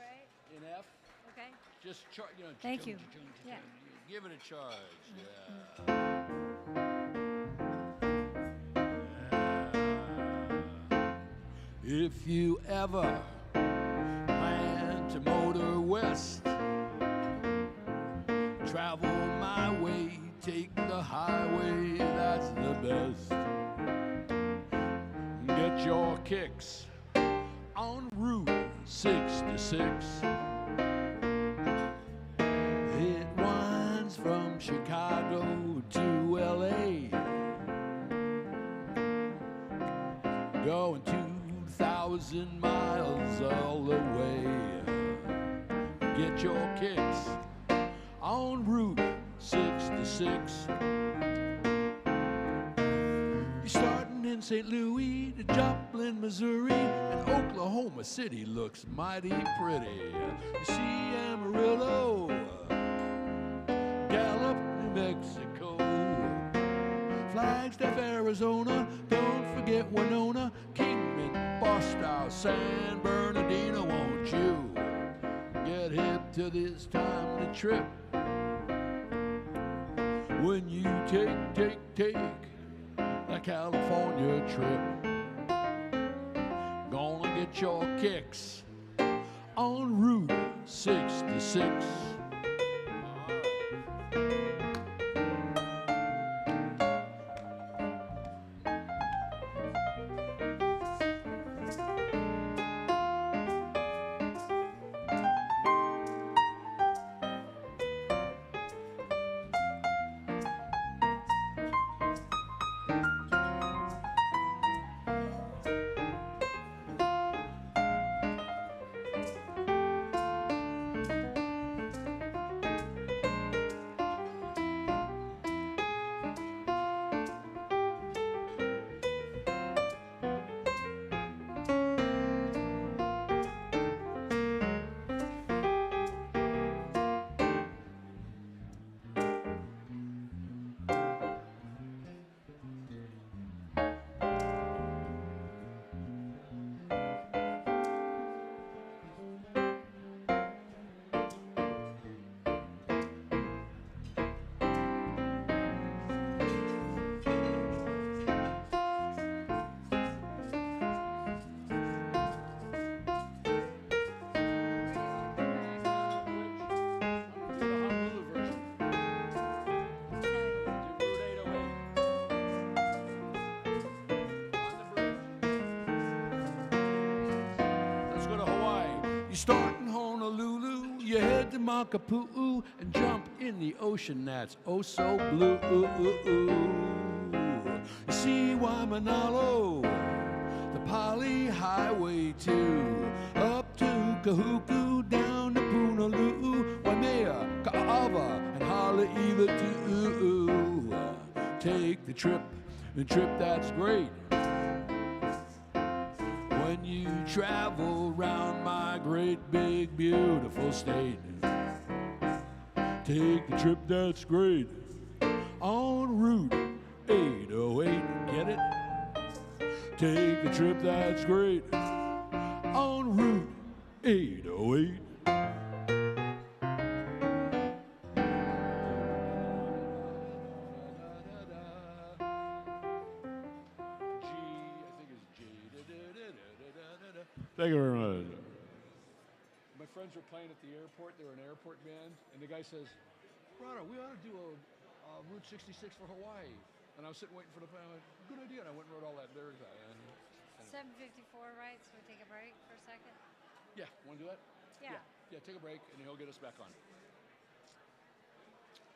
right? In F. Okay. Just Thank you. Yeah. Give it a charge. If you ever plan to motor west, travel my way, take the highway, that's the best. Get your kicks on Route 66. It winds from Chicago to LA, going 2,000 miles all the way. Get your kicks on Route 66. You're starting in St. Louis to Joplin, Missouri, and Oklahoma City looks mighty pretty. You see Amarillo, Gallup, New Mexico, Flagstaff, Arizona, don't forget Winona, Kingman, Barstow, San Bernardino. Won't you get hip to this time to trip? When you take that California trip, gonna get your kicks on Route 66. Acapulco and jump in the ocean that's oh so blue. You see Waimanalo, the Poly Highway 2, up to Kahuku, down to Punaluu, Waimea, Ka'ava, and Haleiwa too. Take the trip that's great. When you travel round my great big beautiful state, take the trip that's great on Route 808. Get it? Take the trip that's great on Route 808. Thank you very much. My friends were playing at the airport. They were an airport band, and the guy says, "Ronald, we ought to do a Route 66 for Hawaii." And I was sitting waiting for the plan. I went, "Good idea." And I went and wrote all that lyrics out. 7:54, right? So we take a break for a second? Yeah, want to do that? Yeah. Yeah, take a break, and he'll get us back on.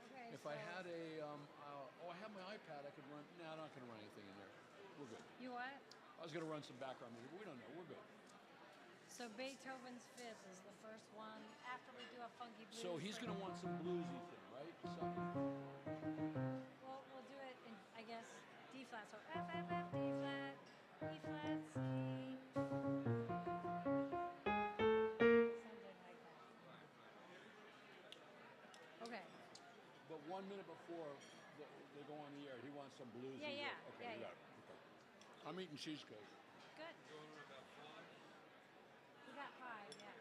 Okay. If I had I have my iPad, I could run. No, I'm not going to run anything in there. We're good. You what? I was going to run some background music, but we don't know. We're good. So Beethoven's Fifth is the first one after we do a funky blues. So he's going to want some bluesy thing, right? Something. Well, we'll do it in, I guess, D flat. So F, F, F, D flat, E flat, C. Something like that. Okay. But 1 minute before they go on the air, he wants some bluesy. Yeah. Okay, Yeah. Okay. I'm eating cheesecake. Good. We got 5, yeah.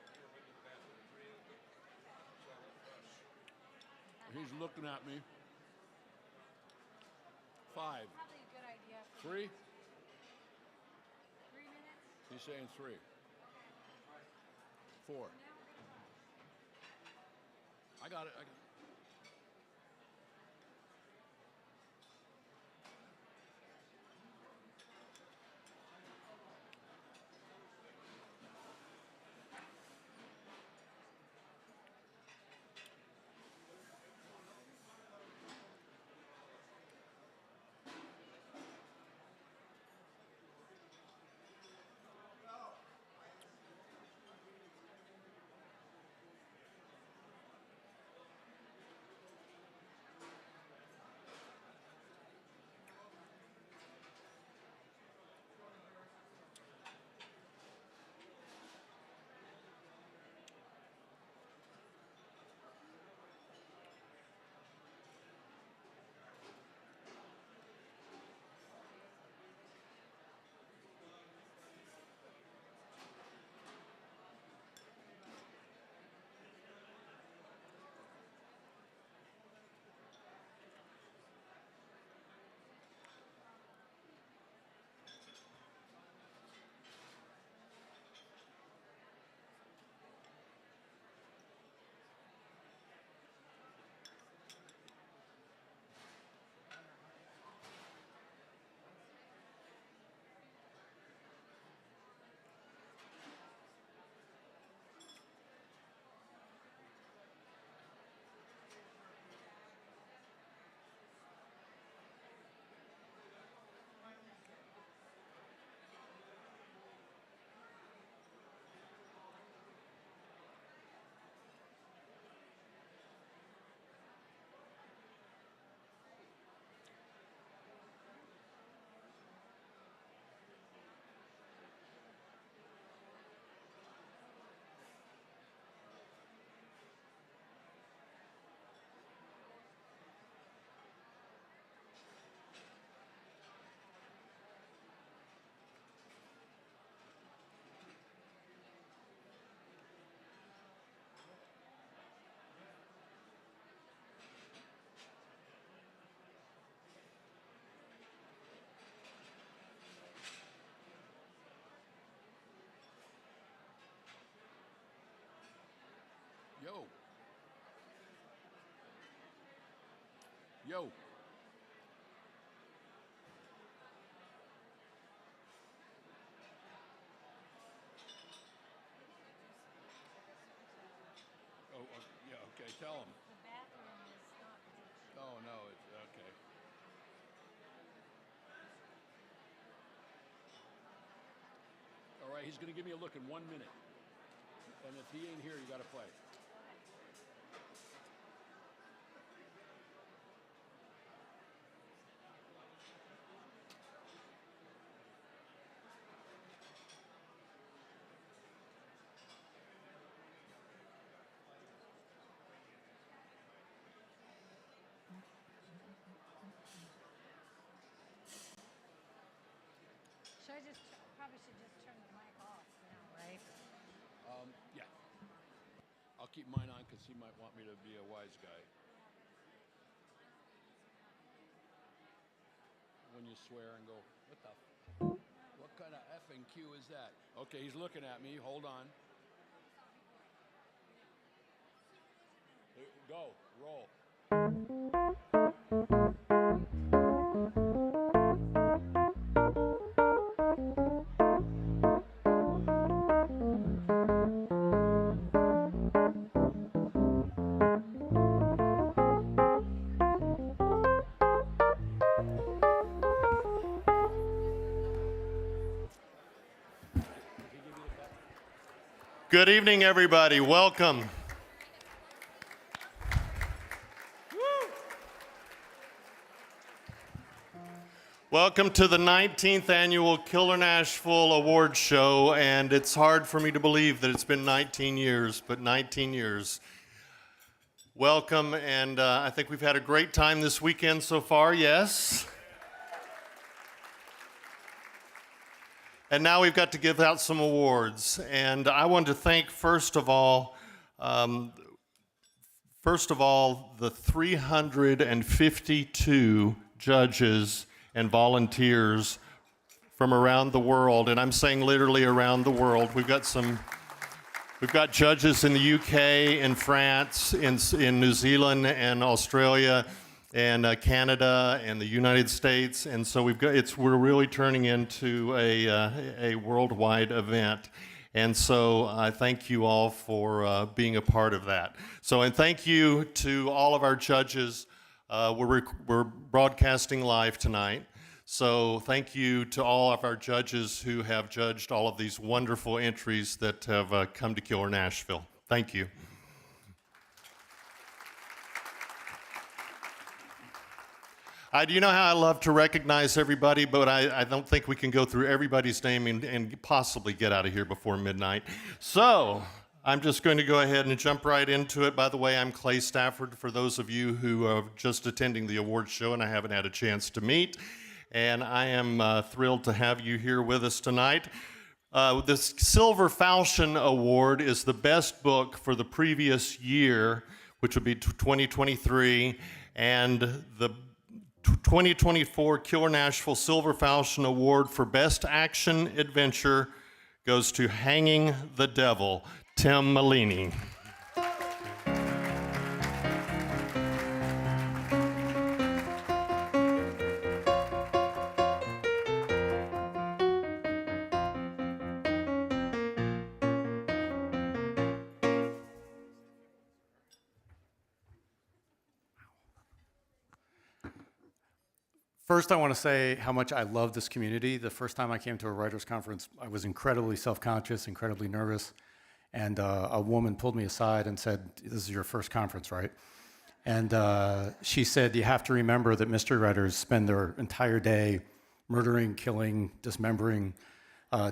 He's looking at me. 5. Probably a good idea. 3? 3 minutes? He's saying 3. 4. I got it. Yo. Yo. Oh, yeah, okay, tell him. The bathroom is not. Oh, no, it's okay. All right, he's going to give me a look in 1 minute. And if he ain't here, you got to play. Probably should just turn the mic off now, right? Yeah. I'll keep mine on because he might want me to be a wise guy. When you swear and go, what kind of effing cue is that? Okay, he's looking at me. Hold on. Go. Roll. Good evening, everybody. Welcome. Welcome to the 19th annual Killer Nashville Awards Show, and it's hard for me to believe that it's been 19 years, but 19 years. Welcome, and I think we've had a great time this weekend so far, yes? And now we've got to give out some awards. And I want to thank, first of all, First of all, the 352 judges and volunteers from around the world, and I'm saying literally around the world. We've got judges in the UK, in France, in New Zealand, and Australia, and Canada, and the United States, and so we're really turning into a worldwide event. And so I thank you all for being a part of that. And thank you to all of our judges. We're broadcasting live tonight. So thank you to all of our judges who have judged all of these wonderful entries that have come to Killer Nashville. Thank you. You know how I love to recognize everybody, but I don't think we can go through everybody's name and possibly get out of here before midnight. So I'm just going to go ahead and jump right into it. By the way, I'm Clay Stafford, for those of you who are just attending the awards show and I haven't had a chance to meet. And I am thrilled to have you here with us tonight. The Silver Falchion Award is the best book for the previous year, which would be 2023, and the 2024 Killer Nashville Silver Falchion Award for Best Action Adventure goes to Hanging the Devil, Tim Malini. First, I want to say how much I love this community. The first time I came to a writers' conference, I was incredibly self-conscious, incredibly nervous, and a woman pulled me aside and said, "This is your first conference, right?" And she said, "You have to remember that mystery writers spend their entire day murdering, killing, dismembering,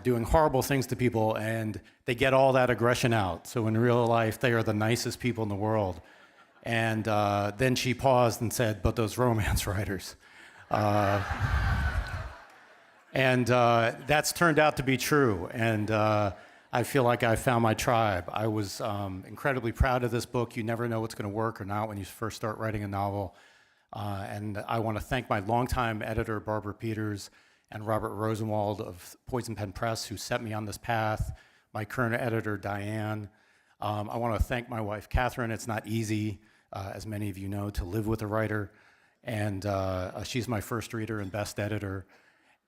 doing horrible things to people, and they get all that aggression out. So in real life, they are the nicest people in the world." And then she paused and said, "But those romance writers." That's turned out to be true, and I feel like I found my tribe. I was incredibly proud of this book. You never know what's going to work or not when you first start writing a novel. And I want to thank my longtime editor, Barbara Peters, and Robert Rosenwald of Poison Pen Press, who set me on this path, my current editor, Diane. I want to thank my wife, Katherine. It's not easy, as many of you know, to live with a writer. And she's my first reader and best editor.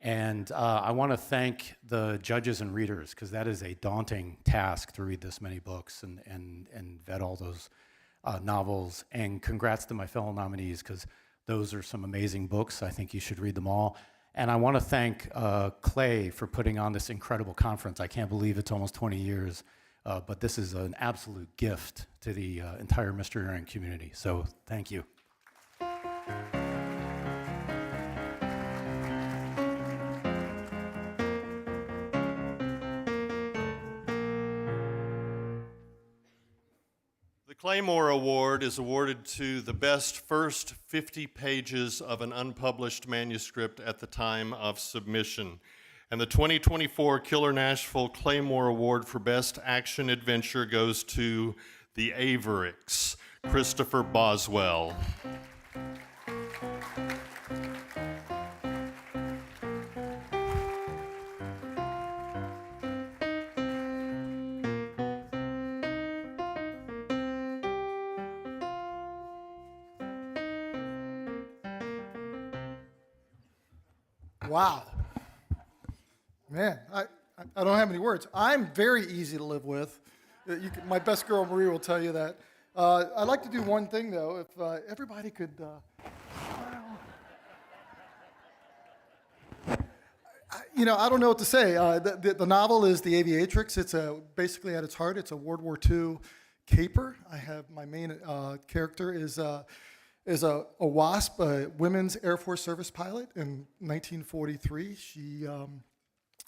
And I want to thank the judges and readers, because that is a daunting task to read this many books and vet all those novels. And congrats to my fellow nominees, because those are some amazing books. I think you should read them all. And I want to thank Clay for putting on this incredible conference. I can't believe it's almost 20 years, but this is an absolute gift to the entire mystery writing community. So thank you. The Claymore Award is awarded to the best first 50 pages of an unpublished manuscript at the time of submission. And the 2024 Killer Nashville Claymore Award for Best Action Adventure goes to The Avericks, Christopher Boswell. Wow. Man, I don't have any words. I'm very easy to live with. My best girl, Marie, will tell you that. I'd like to do one thing, though. If everybody could I don't know what to say. The novel is The Aviatrix. It's basically at its heart, it's a World War II caper. I have my main character is a WASP, a Women's Air Force Service pilot in 1943.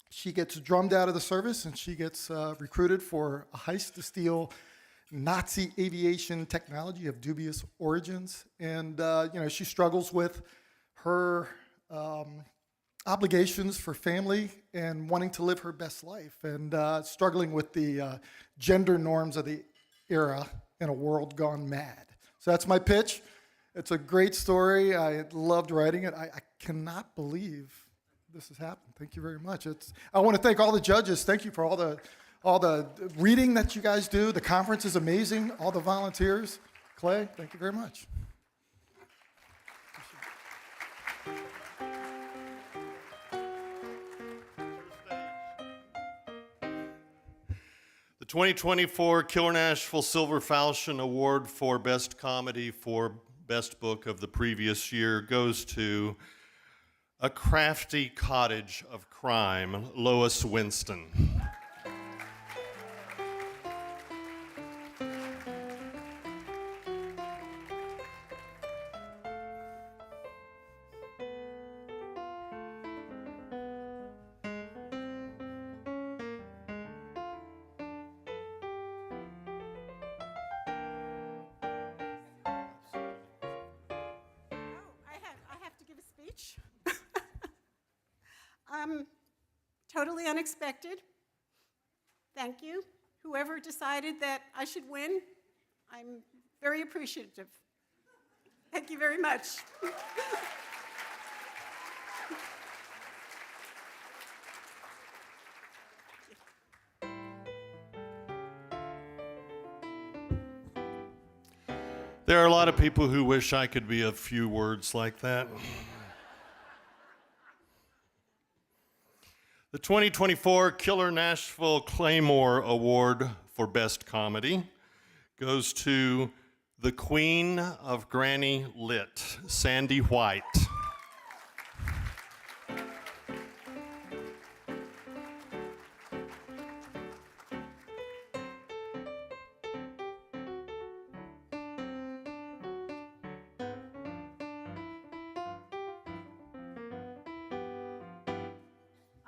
She gets drummed out of the service and she gets recruited for a heist to steal Nazi aviation technology of dubious origins. And she struggles with her obligations for family and wanting to live her best life, and struggling with the gender norms of the era in a world gone mad. So that's my pitch. It's a great story. I loved writing it. I cannot believe this has happened. Thank you very much. I want to thank all the judges. Thank you for all the reading that you guys do. The conference is amazing. All the volunteers. Clay, thank you very much. The 2024 Killer Nashville Silver Falchion Award for Best Comedy for Best Book of the previous year goes to A Crafty Cottage of Crime, Lois Winston. Totally unexpected. Thank you. Whoever decided that I should win, I'm very appreciative. Thank you very much. There are a lot of people who wish I could be a few words like that. The 2024 Killer Nashville Claymore Award for Best Comedy goes to the Queen of Granny Lit, Sandy White.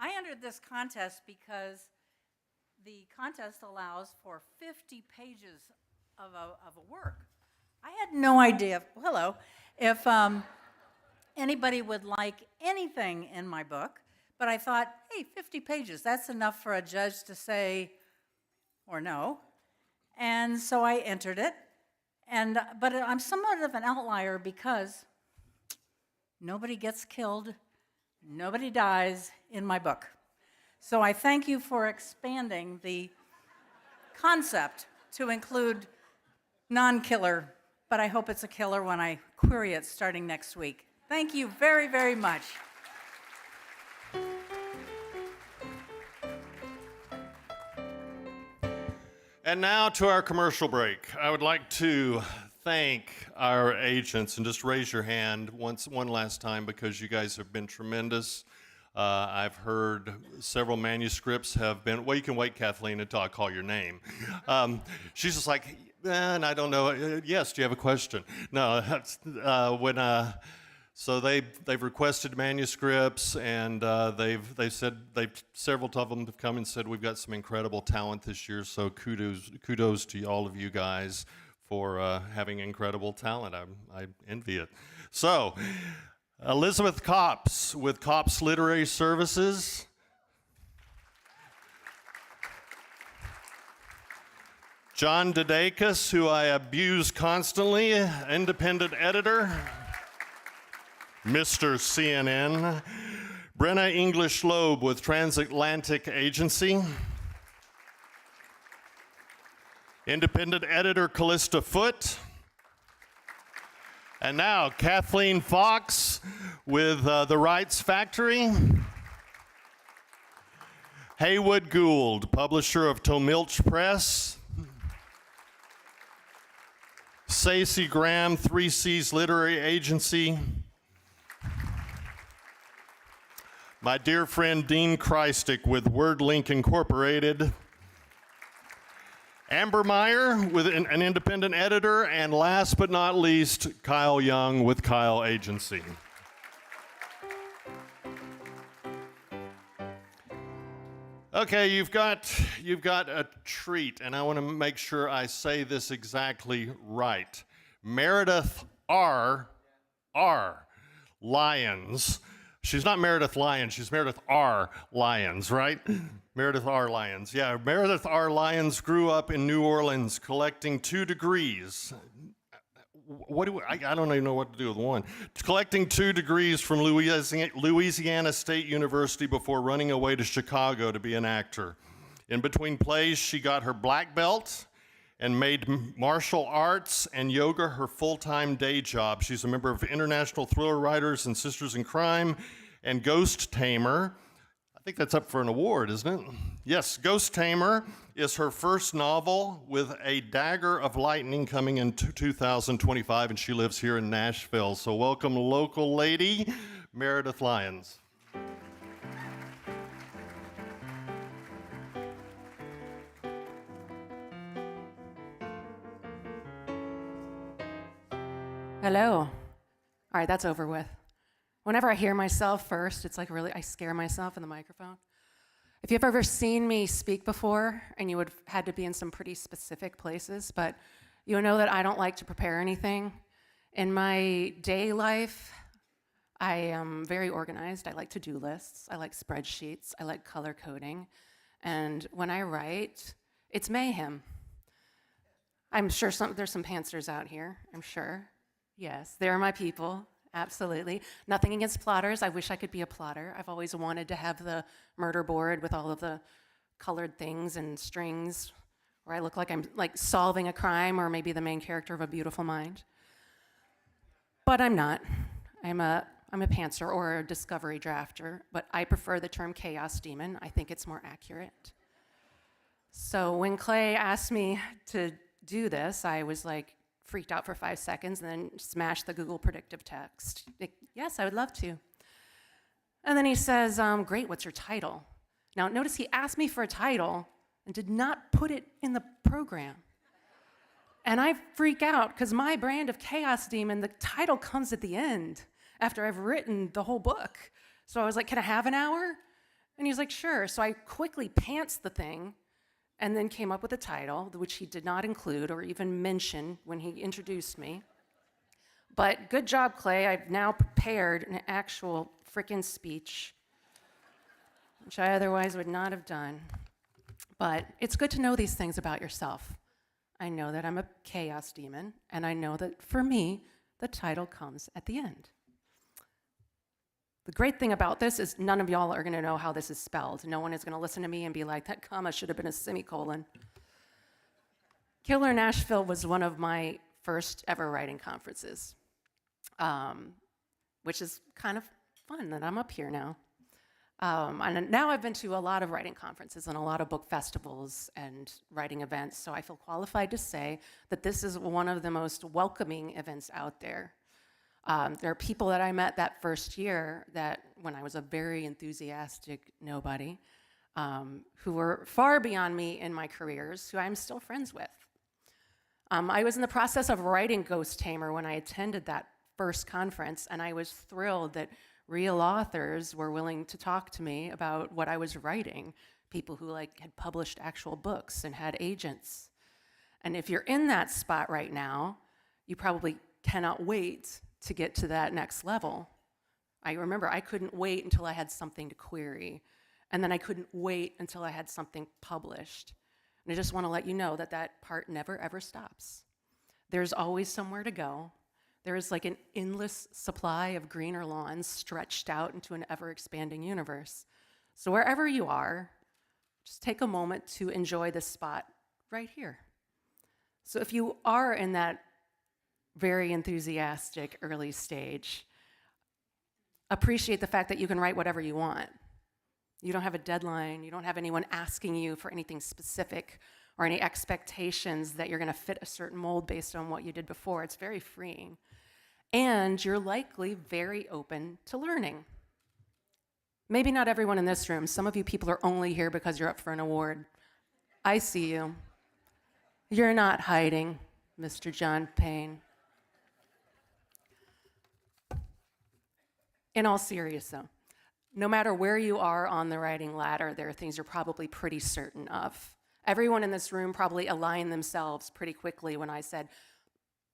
I entered this contest because the contest allows for 50 pages of a work. I had no idea, if anybody would like anything in my book, but I thought, hey, 50 pages, that's enough for a judge to say or no. And so I entered it, but I'm somewhat of an outlier because nobody gets killed, nobody dies in my book. So I thank you for expanding the concept to include non-killer, but I hope it's a killer when I query it starting next week. Thank you very, very much. And now to our commercial break. I would like to thank our agents, and just raise your hand one last time because you guys have been tremendous. I've heard several manuscripts have been, well, you can wait, Kathleen, until I call your name. She's just like, and I don't know, yes, do you have a question? No, so they've requested manuscripts, and they've said, several of them have come and said, we've got some incredible talent this year, so kudos to all of you guys for having incredible talent. I envy it. So, Elizabeth Copps with Copps Literary Services. John Deas, who I abuse constantly, independent editor. Mr. CNN. Brenna English Loeb with Transatlantic Agency. Independent editor Callista Foote. And now, Kathleen Fox with The Rights Factory. Haywood Gould, publisher of Tomilch Press. Stacey Graham, 3C's Literary Agency. My dear friend Dean Christic with WordLink Incorporated. Amber Meyer with an independent editor, and last but not least, Kyle Young with Kyle Agency. Okay, you've got a treat, and I want to make sure I say this exactly right. Meredith R. Lyons. She's not Meredith Lyons, she's Meredith R. Lyons, right? Meredith R. Lyons. Yeah, Meredith R. Lyons grew up in New Orleans collecting 2 degrees. I don't even know what to do with one. Collecting 2 degrees from Louisiana State University before running away to Chicago to be an actor. In between plays, she got her black belt and made martial arts and yoga her full-time day job. She's a member of International Thriller Writers and Sisters in Crime and Ghost Tamer. I think that's up for an award, isn't it? Yes, Ghost Tamer is her first novel with a dagger of lightning coming in 2025, and she lives here in Nashville. So welcome, local lady, Meredith Lyons. Hello. All right, that's over with. Whenever I hear myself first, it's like really, I scare myself in the microphone. If you've ever seen me speak before, and you would have had to be in some pretty specific places, but you'll know that I don't like to prepare anything. In my day life, I am very organized. I like to-do lists. I like spreadsheets. I like color coding. And when I write, it's mayhem. I'm sure there's some pantsers out here, I'm sure. Yes, they're my people. Absolutely. Nothing against plotters. I wish I could be a plotter. I've always wanted to have the murder board with all of the colored things and strings where I look like I'm like solving a crime or maybe the main character of A Beautiful Mind. But I'm not. I'm a pantser or a discovery drafter, but I prefer the term chaos demon. I think it's more accurate. So when Clay asked me to do this, I was like, freaked out for 5 seconds and then smashed the Google predictive text. Like, yes, I would love to. And then he says, great, what's your title? Now, notice he asked me for a title and did not put it in the program. And I freak out because my brand of Chaos Demon, the title comes at the end after I've written the whole book. So I was like, can I have an hour? And he's like, sure. So I quickly pantsed the thing and then came up with a title, which he did not include or even mention when he introduced me. But good job, Clay. I've now prepared an actual frickin' speech, which I otherwise would not have done. But it's good to know these things about yourself. I know that I'm a chaos demon, and I know that for me, the title comes at the end. The great thing about this is none of y'all are going to know how this is spelled. No one is going to listen to me and be like, that comma should have been a semicolon. Killer Nashville was one of my first ever writing conferences, which is kind of fun that I'm up here now. And now I've been to a lot of writing conferences and a lot of book festivals and writing events, so I feel qualified to say that this is one of the most welcoming events out there. There are people that I met that first year that when I was a very enthusiastic nobody, who were far beyond me in my careers, who I'm still friends with. I was in the process of writing Ghost Tamer when I attended that first conference, and I was thrilled that real authors were willing to talk to me about what I was writing, people who had published actual books and had agents. And if you're in that spot right now, you probably cannot wait to get to that next level. I remember I couldn't wait until I had something to query, and then I couldn't wait until I had something published. And I just want to let you know that that part never ever stops. There's always somewhere to go. There is like an endless supply of greener lawns stretched out into an ever-expanding universe. So wherever you are, just take a moment to enjoy this spot right here. So if you are in that very enthusiastic early stage, appreciate the fact that you can write whatever you want. You don't have a deadline. You don't have anyone asking you for anything specific or any expectations that you're going to fit a certain mold based on what you did before. It's very freeing. And you're likely very open to learning. Maybe not everyone in this room. Some of you people are only here because you're up for an award. I see you. You're not hiding, Mr. John Payne. In all seriousness, though, no matter where you are on the writing ladder, there are things you're probably pretty certain of. Everyone in this room probably aligned themselves pretty quickly when I said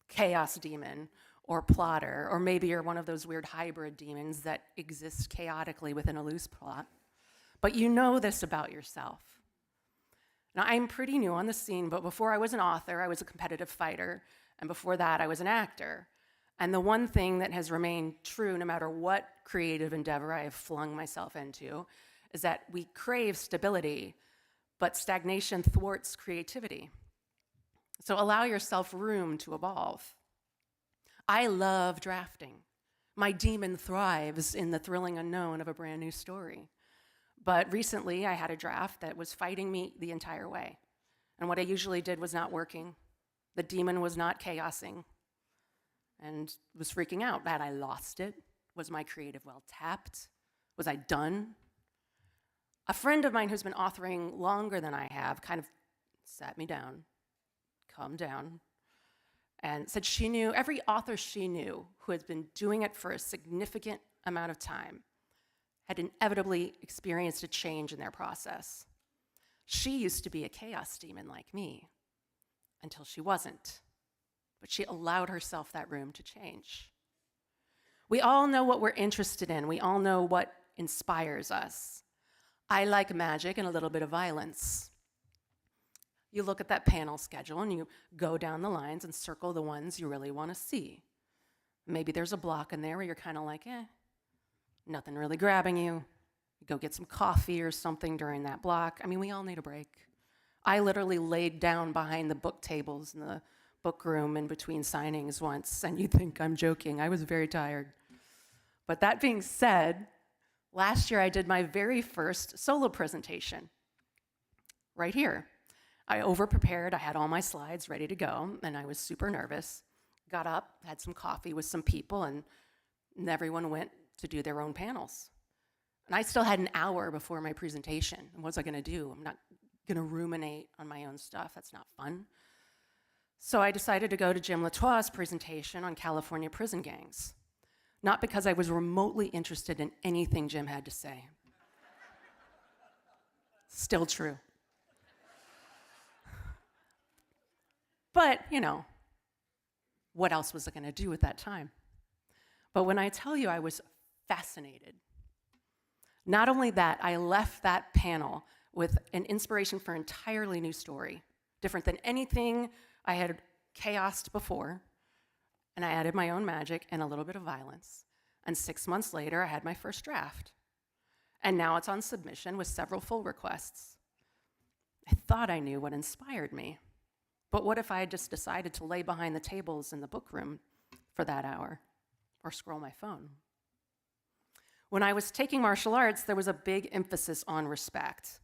chaos demon or plotter, or maybe you're one of those weird hybrid demons that exist chaotically within a loose plot. But you know this about yourself. Now, I'm pretty new on the scene, but before I was an author, I was a competitive fighter. And before that, I was an actor. And the one thing that has remained true no matter what creative endeavor I have flung myself into is that we crave stability, but stagnation thwarts creativity. So allow yourself room to evolve. I love drafting. My demon thrives in the thrilling unknown of a brand new story. But recently, I had a draft that was fighting me the entire way. And what I usually did was not working. The demon was not chaosing and was freaking out. Had I lost it? Was my creative well tapped? Was I done? A friend of mine who's been authoring longer than I have kind of sat me down, calmed down, and said she knew, every author she knew who had been doing it for a significant amount of time had inevitably experienced a change in their process. She used to be a chaos demon like me until she wasn't, but she allowed herself that room to change. We all know what we're interested in. We all know what inspires us. I like magic and a little bit of violence. You look at that panel schedule and you go down the lines and circle the ones you really want to see. Maybe there's a block in there where you're kind of like, nothing really grabbing you. You go get some coffee or something during that block. I mean, we all need a break. I literally laid down behind the book tables in the book room in between signings once, and you think I'm joking. I was very tired. But that being said, last year I did my very first solo presentation right here. I over-prepared, I had all my slides ready to go, and I was super nervous. Got up, had some coffee with some people, and everyone went to do their own panels. And I still had an hour before my presentation. What was I gonna do? I'm not gonna ruminate on my own stuff, that's not fun. So I decided to go to Jim Latour's presentation on California prison gangs. Not because I was remotely interested in anything Jim had to say. Still true. But, what else was I gonna do at that time? But when I tell you I was fascinated, not only that, I left that panel with an inspiration for an entirely new story, different than anything I had chaosed before, and I added my own magic and a little bit of violence. And 6 months later, I had my first draft. And now it's on submission with several full requests. I thought I knew what inspired me. But what if I had just decided to lay behind the tables in the book room for that hour or scroll my phone? When I was taking martial arts, there was a big emphasis on respect.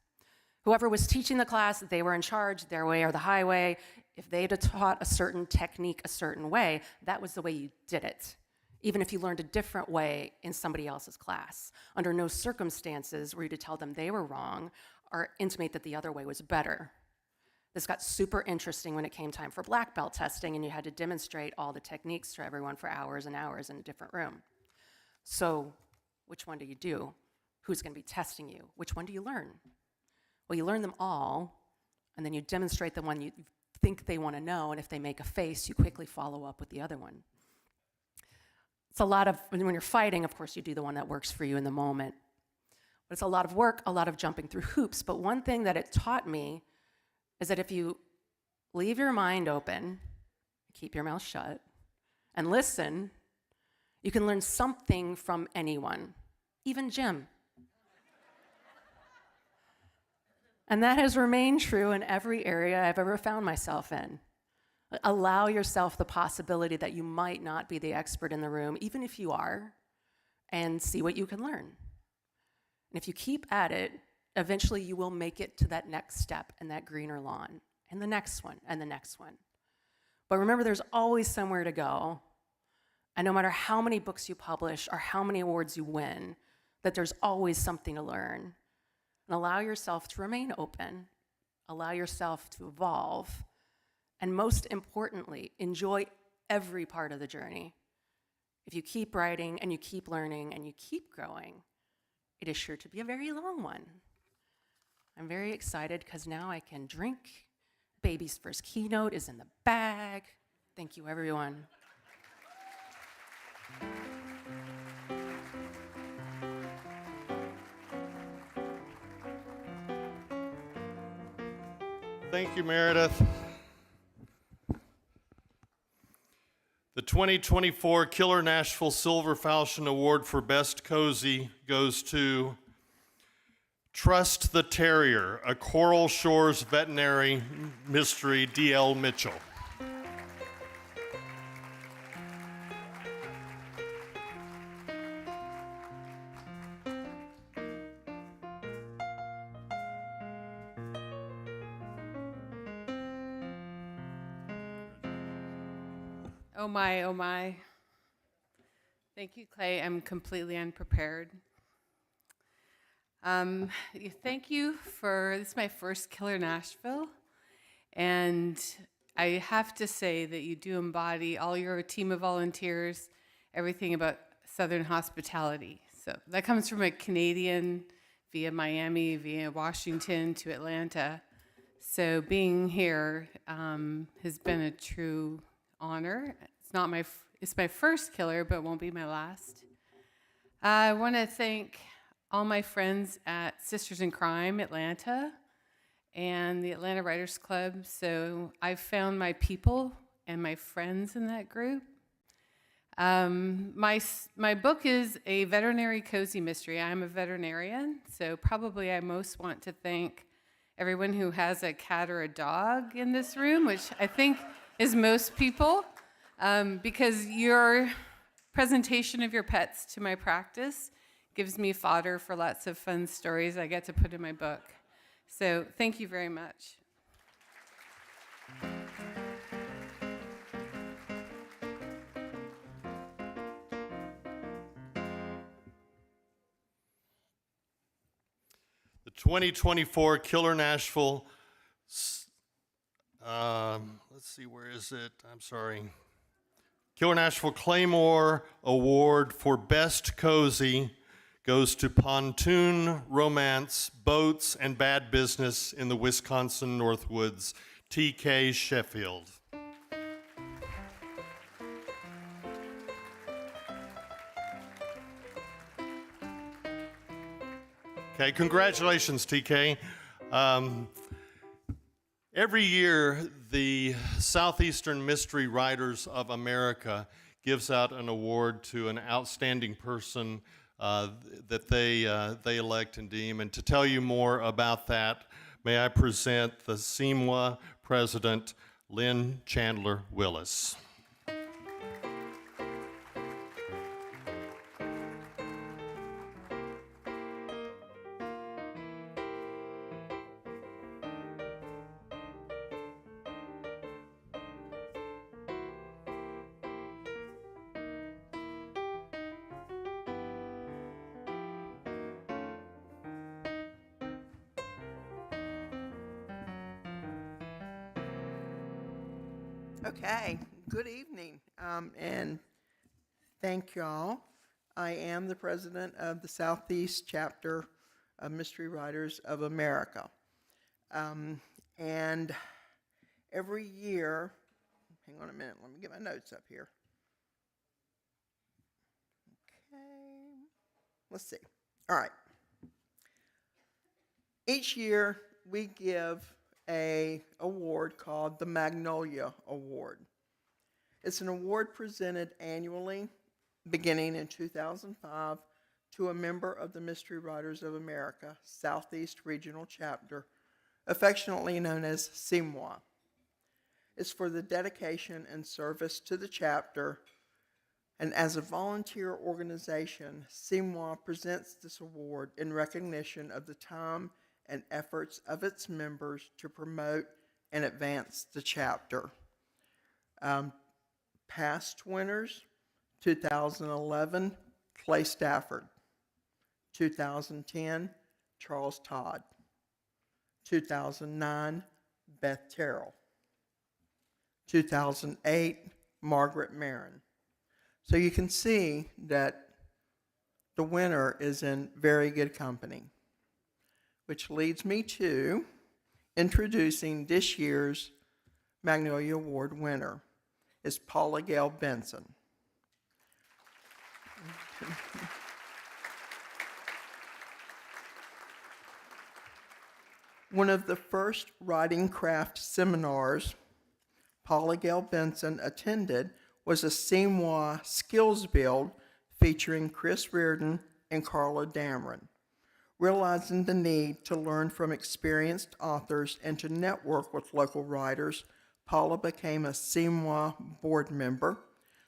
Whoever was teaching the class, they were in charge, their way or the highway. If they'd have taught a certain technique a certain way, that was the way you did it, even if you learned a different way in somebody else's class. Under no circumstances were you to tell them they were wrong or intimate that the other way was better. This got super interesting when it came time for black belt testing, and you had to demonstrate all the techniques to everyone for hours and hours in a different room. So which one do you do? Who's going to be testing you? Which one do you learn? Well, you learn them all, and then you demonstrate the one you think they want to know, and if they make a face, you quickly follow up with the other one. It's a lot of, when you're fighting, of course, you do the one that works for you in the moment. But it's a lot of work, a lot of jumping through hoops. But one thing that it taught me is that if you leave your mind open, keep your mouth shut, and listen, you can learn something from anyone, even Jim. And that has remained true in every area I've ever found myself in. Allow yourself the possibility that you might not be the expert in the room, even if you are, and see what you can learn. And if you keep at it, eventually you will make it to that next step and that greener lawn, and the next one, and the next one. But remember, there's always somewhere to go. And no matter how many books you publish or how many awards you win, that there's always something to learn. And allow yourself to remain open, allow yourself to evolve, and most importantly, enjoy every part of the journey. If you keep writing and you keep learning and you keep growing, it is sure to be a very long one. I'm very excited because now I can drink. Baby's first keynote is in the bag. Thank you, everyone. Thank you, Meredith. The 2024 Killer Nashville Silver Falchion Award for Best Cozy goes to Trust the Terrier, a Coral Shores veterinary mystery, D.L. Mitchell. Oh my, oh my. Thank you, Clay. I'm completely unprepared. Thank you for, this is my first Killer Nashville, and I have to say that you do embody all your team of volunteers, everything about Southern hospitality. So that comes from a Canadian via Miami, via Washington to Atlanta. So being here has been a true honor. It's my first killer, but won't be my last. I want to thank all my friends at Sisters in Crime Atlanta and the Atlanta Writers Club. So I found my people and my friends in that group. My book is a veterinary cozy mystery. I'm a veterinarian, so probably I most want to thank everyone who has a cat or a dog in this room, which I think is most people. Because your presentation of your pets to my practice gives me fodder for lots of fun stories I get to put in my book. So thank you very much. The 2024 Killer Nashville, let's see, where is it? I'm sorry. Killer Nashville Claymore Award for Best Cozy goes to Pontoon Romance, Boats, and Bad Business in the Wisconsin Northwoods, T.K. Sheffield. Okay, congratulations, TK. Every year, the Southeastern Mystery Writers of America gives out an award to an outstanding person that they elect and deem. And to tell you more about that, may I present the SEMWA president, Lynn Chandler Willis. Okay, good evening, and thank y'all. I am the president of the Southeast chapter of Mystery Writers of America. And every year, hang on a minute, let me get my notes up here. Okay, let's see. All right. Each year, we give an award called the Magnolia Award. It's an award presented annually, beginning in 2005, to a member of the Mystery Writers of America Southeast Regional Chapter, affectionately known as SEMWA. It's for the dedication and service to the chapter, and as a volunteer organization, SEMWA presents this award in recognition of the time and efforts of its members to promote and advance the chapter. Past winners, 2011, Clay Stafford. 2010, Charles Todd. 2009, Beth Terrell. 2008, Margaret Marin. So you can see that the winner is in very good company, which leads me to introducing this year's Magnolia Award winner. Is Paula Gail Benson. One of the first writing craft seminars Paula Gail Benson attended was a CMWA skills build featuring Chris Reardon and Carla Dameron. Realizing the need to learn from experienced authors and to network with local writers, Paula became a CMWA board member,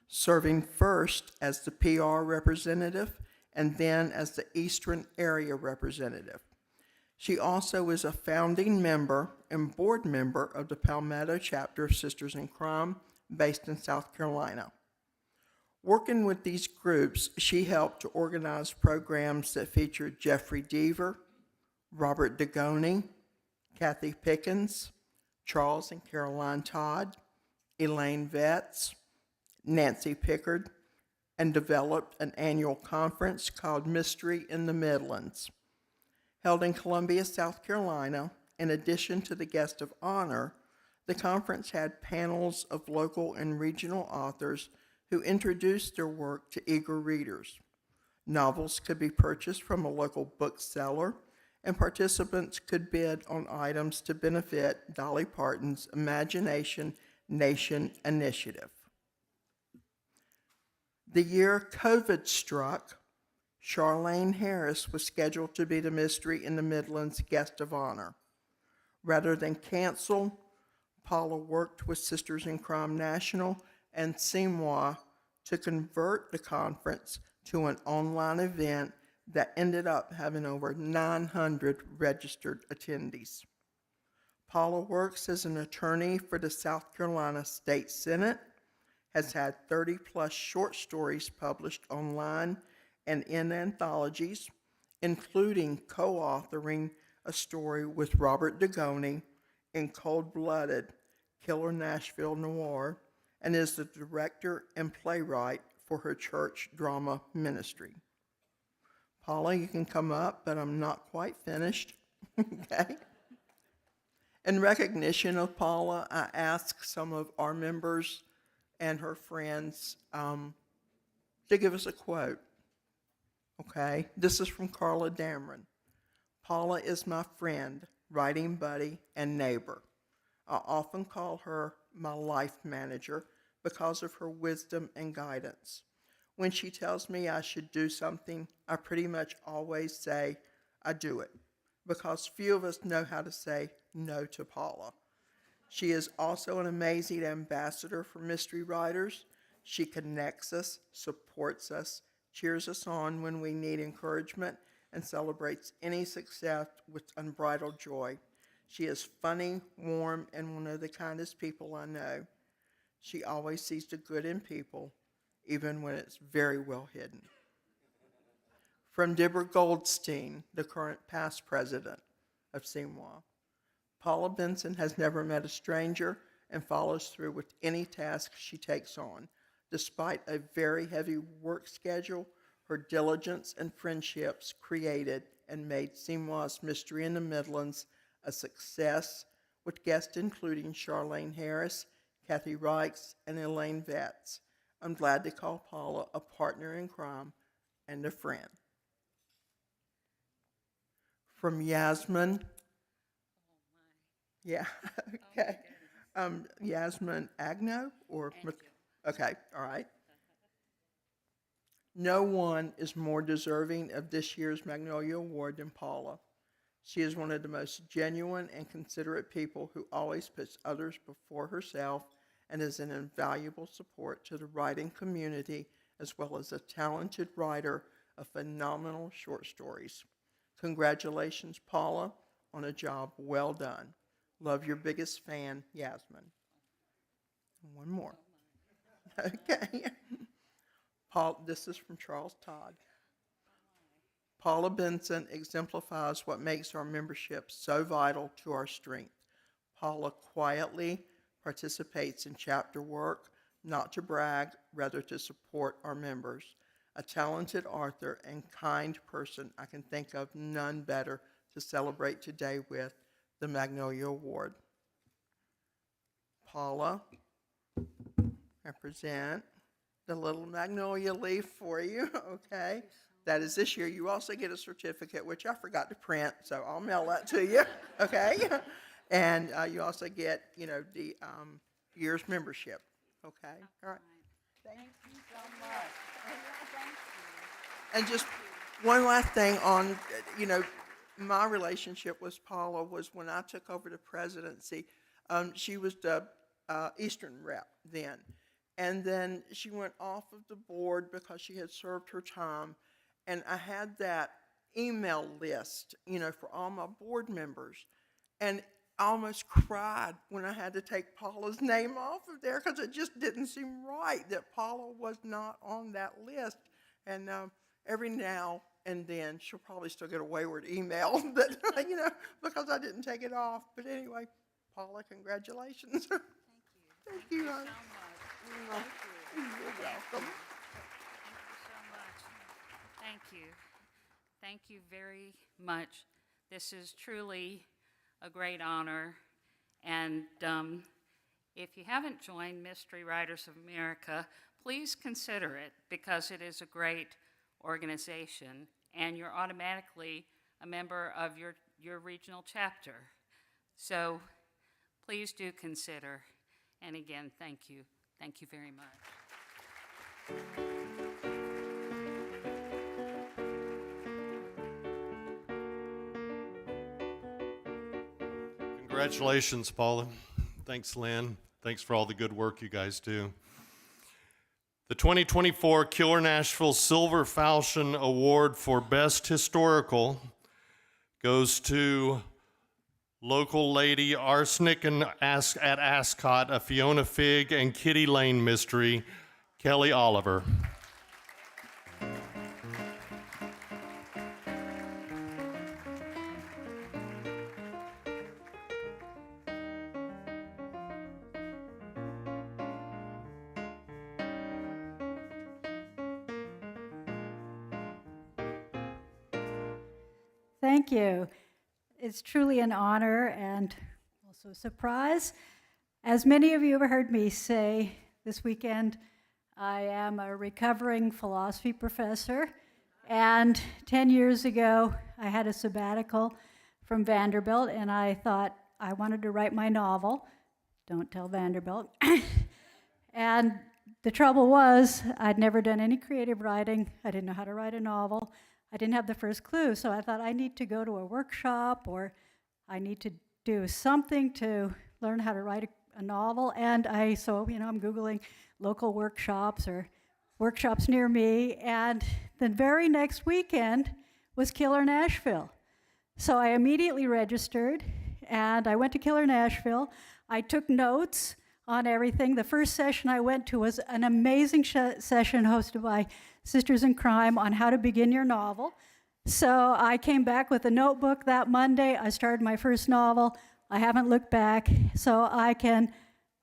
serving first as the PR representative and then as the Eastern Area representative. She also is a founding member and board member of the Palmetto chapter of Sisters in Crime, based in South Carolina. Working with these groups, she helped to organize programs that featured Jeffrey Deaver, Robert Degoni, Kathy Pickens, Charles and Caroline Todd, Elaine Vetz, Nancy Pickard, and developed an annual conference called Mystery in the Midlands. Held in Columbia, South Carolina, in addition to the guest of honor, the conference had panels of local and regional authors who introduced their work to eager readers. Novels could be purchased from a local bookseller, and participants could bid on items to benefit Dolly Parton's Imagination Nation initiative. The year COVID struck, Charlene Harris was scheduled to be the Mystery in the Midlands guest of honor. Rather than cancel, Paula worked with Sisters in Crime National and CMWA to convert the conference to an online event that ended up having over 900 registered attendees. Paula works as an attorney for the South Carolina State Senate, has had 30-plus short stories published online and in anthologies, including co-authoring a story with Robert Degoni in Cold-Blooded, Killer Nashville Noir, and is the director and playwright for her church drama ministry. Paula, you can come up, but I'm not quite finished. Okay? In recognition of Paula, I asked some of our members and her friends to give us a quote. Okay? This is from Carla Dameron. Paula is my friend, writing buddy, and neighbor. I often call her my life manager because of her wisdom and guidance. When she tells me I should do something, I pretty much always say, I do it, because few of us know how to say no to Paula. She is also an amazing ambassador for mystery writers. She connects us, supports us, cheers us on when we need encouragement, and celebrates any success with unbridled joy. She is funny, warm, and one of the kindest people I know. She always sees the good in people, even when it's very well hidden. From Deborah Goldstein, the current past president of CMWA. Paula Benson has never met a stranger and follows through with any task she takes on. Despite a very heavy work schedule, her diligence and friendships created and made CMWA's Mystery in the Midlands a success, with guests including Charlene Harris, Kathy Reichs, and Elaine Vetz. I'm glad to call Paula a partner in crime and a friend. From Yasmin. Yeah, okay. Yasmin Agno or okay, all right. No one is more deserving of this year's Magnolia Award than Paula. She is one of the most genuine and considerate people who always puts others before herself and is an invaluable support to the writing community, as well as a talented writer of phenomenal short stories. Congratulations, Paula, on a job well done. Love, your biggest fan, Yasmin. One more. Okay. This is from Charles Todd. Paula Benson exemplifies what makes our membership so vital to our strength. Paula quietly participates in chapter work, not to brag, rather to support our members. A talented author and kind person, I can think of none better to celebrate today with the Magnolia Award. Paula, I present the little magnolia leaf for you, okay? That is this year. You also get a certificate, which I forgot to print, so I'll mail that to you, okay? And you also get, the year's membership, okay? All right. And just one last thing on, my relationship with Paula was when I took over the presidency. She was the Eastern rep then. And then she went off of the board because she had served her time. And I had that email list, for all my board members. And I almost cried when I had to take Paula's name off of there because it just didn't seem right that Paula was not on that list. And every now and then she'll probably still get a wayward email that, because I didn't take it off. But anyway, Paula, congratulations. Thank you. Thank you. so much. You're welcome. Thank you. Thank you very much. This is truly a great honor. And if you haven't joined Mystery Writers of America, please consider it because it is a great organization and you're automatically a member of your regional chapter. So please do consider. And again, thank you. Thank you very much. Congratulations, Paula. Thanks, Lynn. Thanks for all the good work you guys do. The 2024 Killer Nashville Silver Falchion Award for Best Historical goes to Local Lady Arsenic at Ascot, a Fiona Figg and Kitty Lane mystery, Kelly Oliver. Thank you. It's truly an honor and also a surprise. As many of you have heard me say this weekend, I am a recovering philosophy professor, and 10 years ago, I had a sabbatical from Vanderbilt, and I thought I wanted to write my novel. Don't tell Vanderbilt. And the trouble was, I'd never done any creative writing. I didn't know how to write a novel. I didn't have the first clue, so I thought I need to go to a workshop or I need to do something to learn how to write a novel. And I'm Googling local workshops or workshops near me. And the very next weekend was Killer Nashville. So I immediately registered and I went to Killer Nashville. I took notes on everything. The first session I went to was an amazing session hosted by Sisters in Crime on how to begin your novel. So I came back with a notebook that Monday. I started my first novel. I haven't looked back. So I can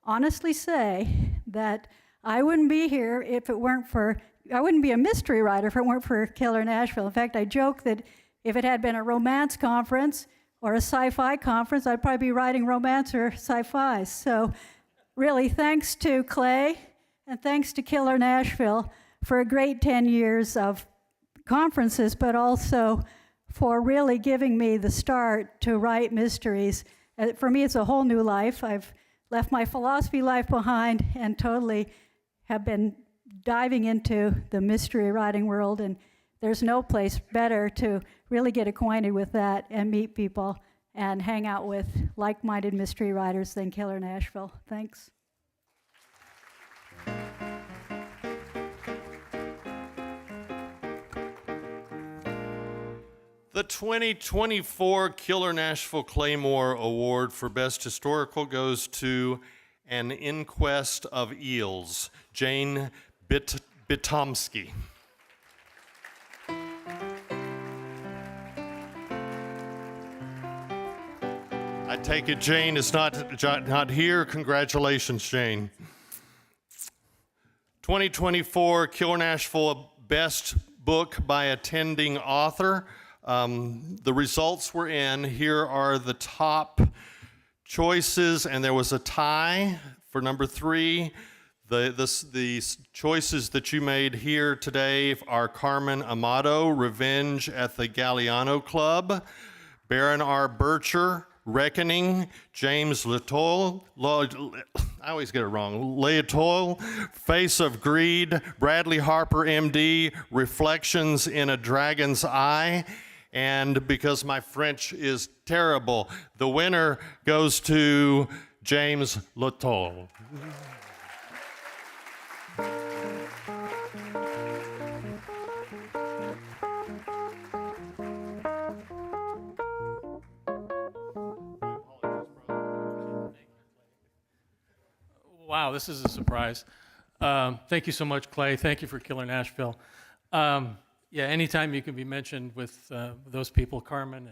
honestly say that I wouldn't be here if it weren't for, I wouldn't be a mystery writer if it weren't for Killer Nashville. In fact, I joke that if it had been a romance conference or a sci-fi conference, I'd probably be writing romance or sci-fi. So really, thanks to Clay and thanks to Killer Nashville for a great 10 years of conferences, but also for really giving me the start to write mysteries. For me, it's a whole new life. I've left my philosophy life behind and totally have been diving into the mystery writing world, and there's no place better to really get acquainted with that and meet people and hang out with like-minded mystery writers than Killer Nashville. Thanks. The 2024 Killer Nashville Claymore Award for Best Historical goes to An Inquest of Eels, Jane Bitomsky. I take it Jane is not here. Congratulations, Jane. 2024 Killer Nashville Best Book by Attending Author. The results were in. Here are the top choices, and there was a tie for number 3. The choices that you made here today are Carmen Amado, Revenge at the Galliano Club, Baron R. Bircher, Reckoning, James Latoil, I always get it wrong, Leotoil, Face of Greed, Bradley Harper, MD, Reflections in a Dragon's Eye, and because my French is terrible, the winner goes to James Latoil. Wow, this is a surprise. Thank you so much, Clay. Thank you for Killer Nashville. Yeah, anytime you can be mentioned with those people, Carmen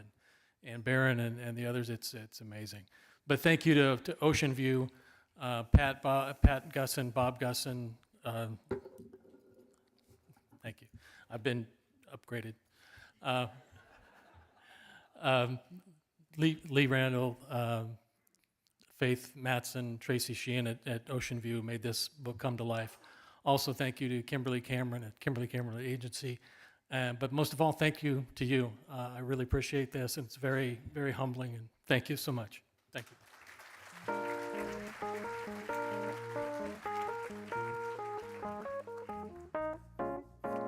and Barron and the others, it's amazing. But thank you to Ocean View, Pat Gusson, Bob Gusson. Thank you. I've been upgraded. Lee Randall, Faith Matson, Tracy Sheehan at Ocean View made this book come to life. Also, thank you to Kimberly Cameron at Kimberly Cameron Agency. But most of all, thank you to you. I really appreciate this, and it's very, very humbling, and thank you so much. Thank you.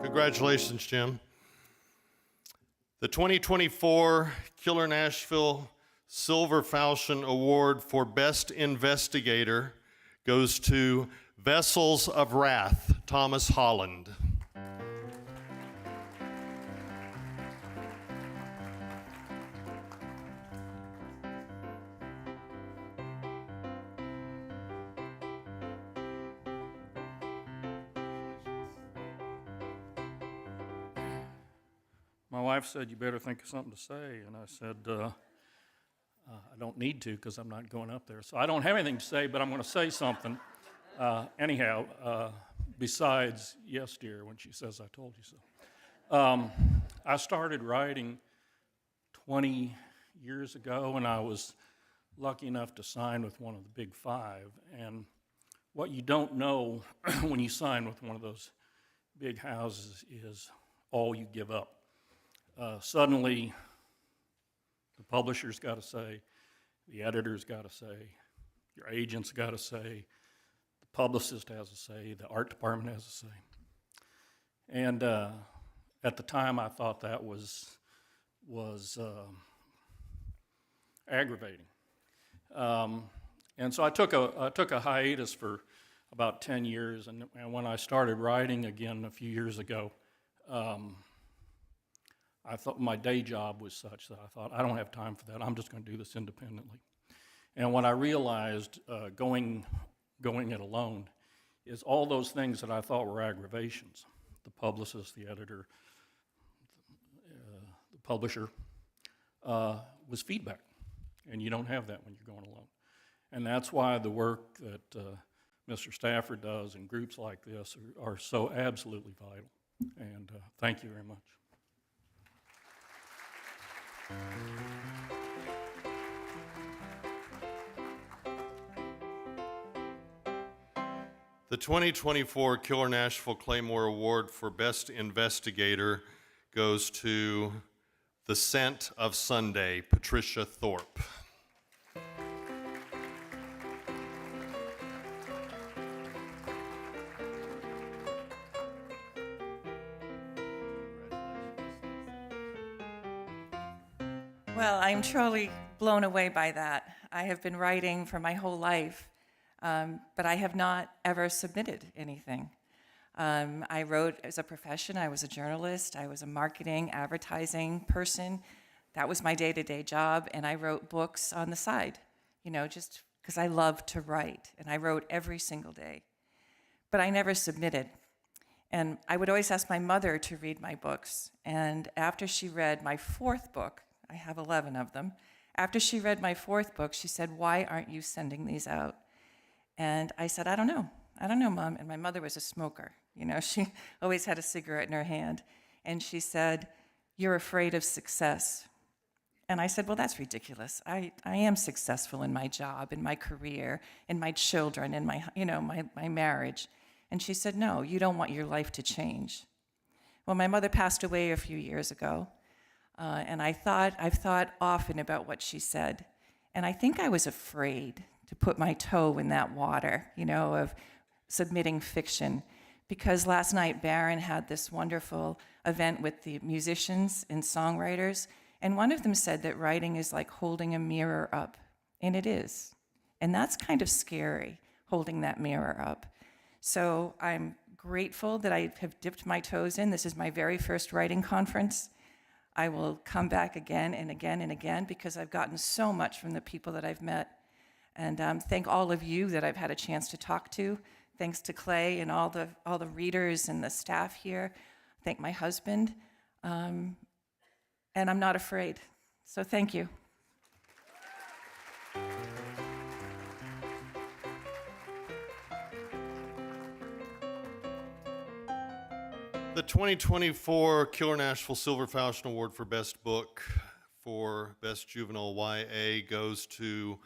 Congratulations, Jim. The 2024 Killer Nashville Silver Falchion Award for Best Investigator goes to Vessels of Wrath, Thomas Holland. My wife said, "You better think of something to say," and I said, I don't need to because I'm not going up there. So I don't have anything to say, but I'm going to say something. Besides, yes, dear, when she says I told you so. I started writing 20 years ago, and I was lucky enough to sign with one of the big five. And what you don't know when you sign with one of those big houses is all you give up. Suddenly, the publisher's got to say, the editor's got to say, your agent's got to say, the publicist has to say, the art department has to say. And at the time, I thought that was aggravating. And so I took a hiatus for about 10 years, and when I started writing again a few years ago, I thought my day job was such that I thought, I don't have time for that. I'm just going to do this independently. And what I realized going it alone is all those things that I thought were aggravations, the publicist, the editor, the publisher, was feedback. And you don't have that when you're going alone. And that's why the work that Mr. Stafford does in groups like this are so absolutely vital. And thank you very much. The 2024 Killer Nashville Claymore Award for Best Investigator goes to The Scent of Sunday, Patricia Thorpe. Well, I'm truly blown away by that. I have been writing for my whole life, but I have not ever submitted anything. I wrote as a profession. I was a journalist. I was a marketing, advertising person. That was my day-to-day job, and I wrote books on the side, just because I love to write, and I wrote every single day. But I never submitted. And I would always ask my mother to read my books, and after she read my fourth book, I have 11 of them. After she read my fourth book, she said, "Why aren't you sending these out?" And I said, I don't know, Mom. And my mother was a smoker. She always had a cigarette in her hand. And she said, "You're afraid of success." And I said, well, that's ridiculous. I am successful in my job, in my career, in my children, in my marriage. And she said, no, you don't want your life to change. Well, my mother passed away a few years ago. And I've thought often about what she said. And I think I was afraid to put my toe in that water, of submitting fiction. Because last night, Barron had this wonderful event with the musicians and songwriters, and one of them said that writing is like holding a mirror up, and it is. And that's kind of scary, holding that mirror up. So I'm grateful that I have dipped my toes in. This is my very first writing conference. I will come back again and again and again because I've gotten so much from the people that I've met. And thank all of you that I've had a chance to talk to. Thanks to Clay and all the readers and the staff here. Thank my husband. And I'm not afraid. So thank you. The 2024 Killer Nashville Silver Falchion Award for Best Book for Best Juvenile YA goes to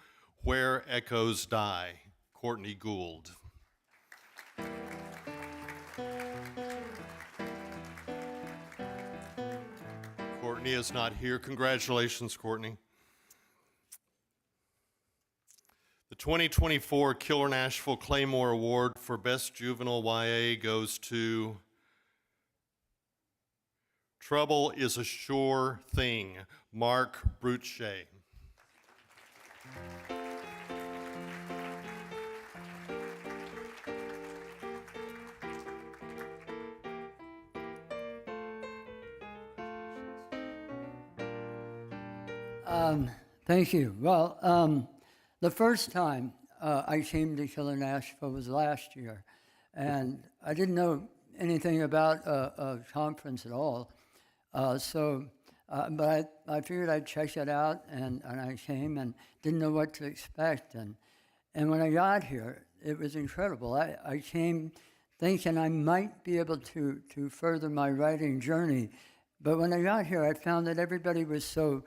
Where Echoes Die, Courtney Gould. Courtney is not here. Congratulations, Courtney. The 2024 Killer Nashville Claymore Award for Best Juvenile YA goes to Trouble is a Sure Thing, Mark Bruchet. Thank you. Well, the first time I came to Killer Nashville was last year, and I didn't know anything about a conference at all. But I figured I'd check it out, and I came and didn't know what to expect. And when I got here, it was incredible. I came thinking I might be able to further my writing journey, but when I got here, I found that everybody was so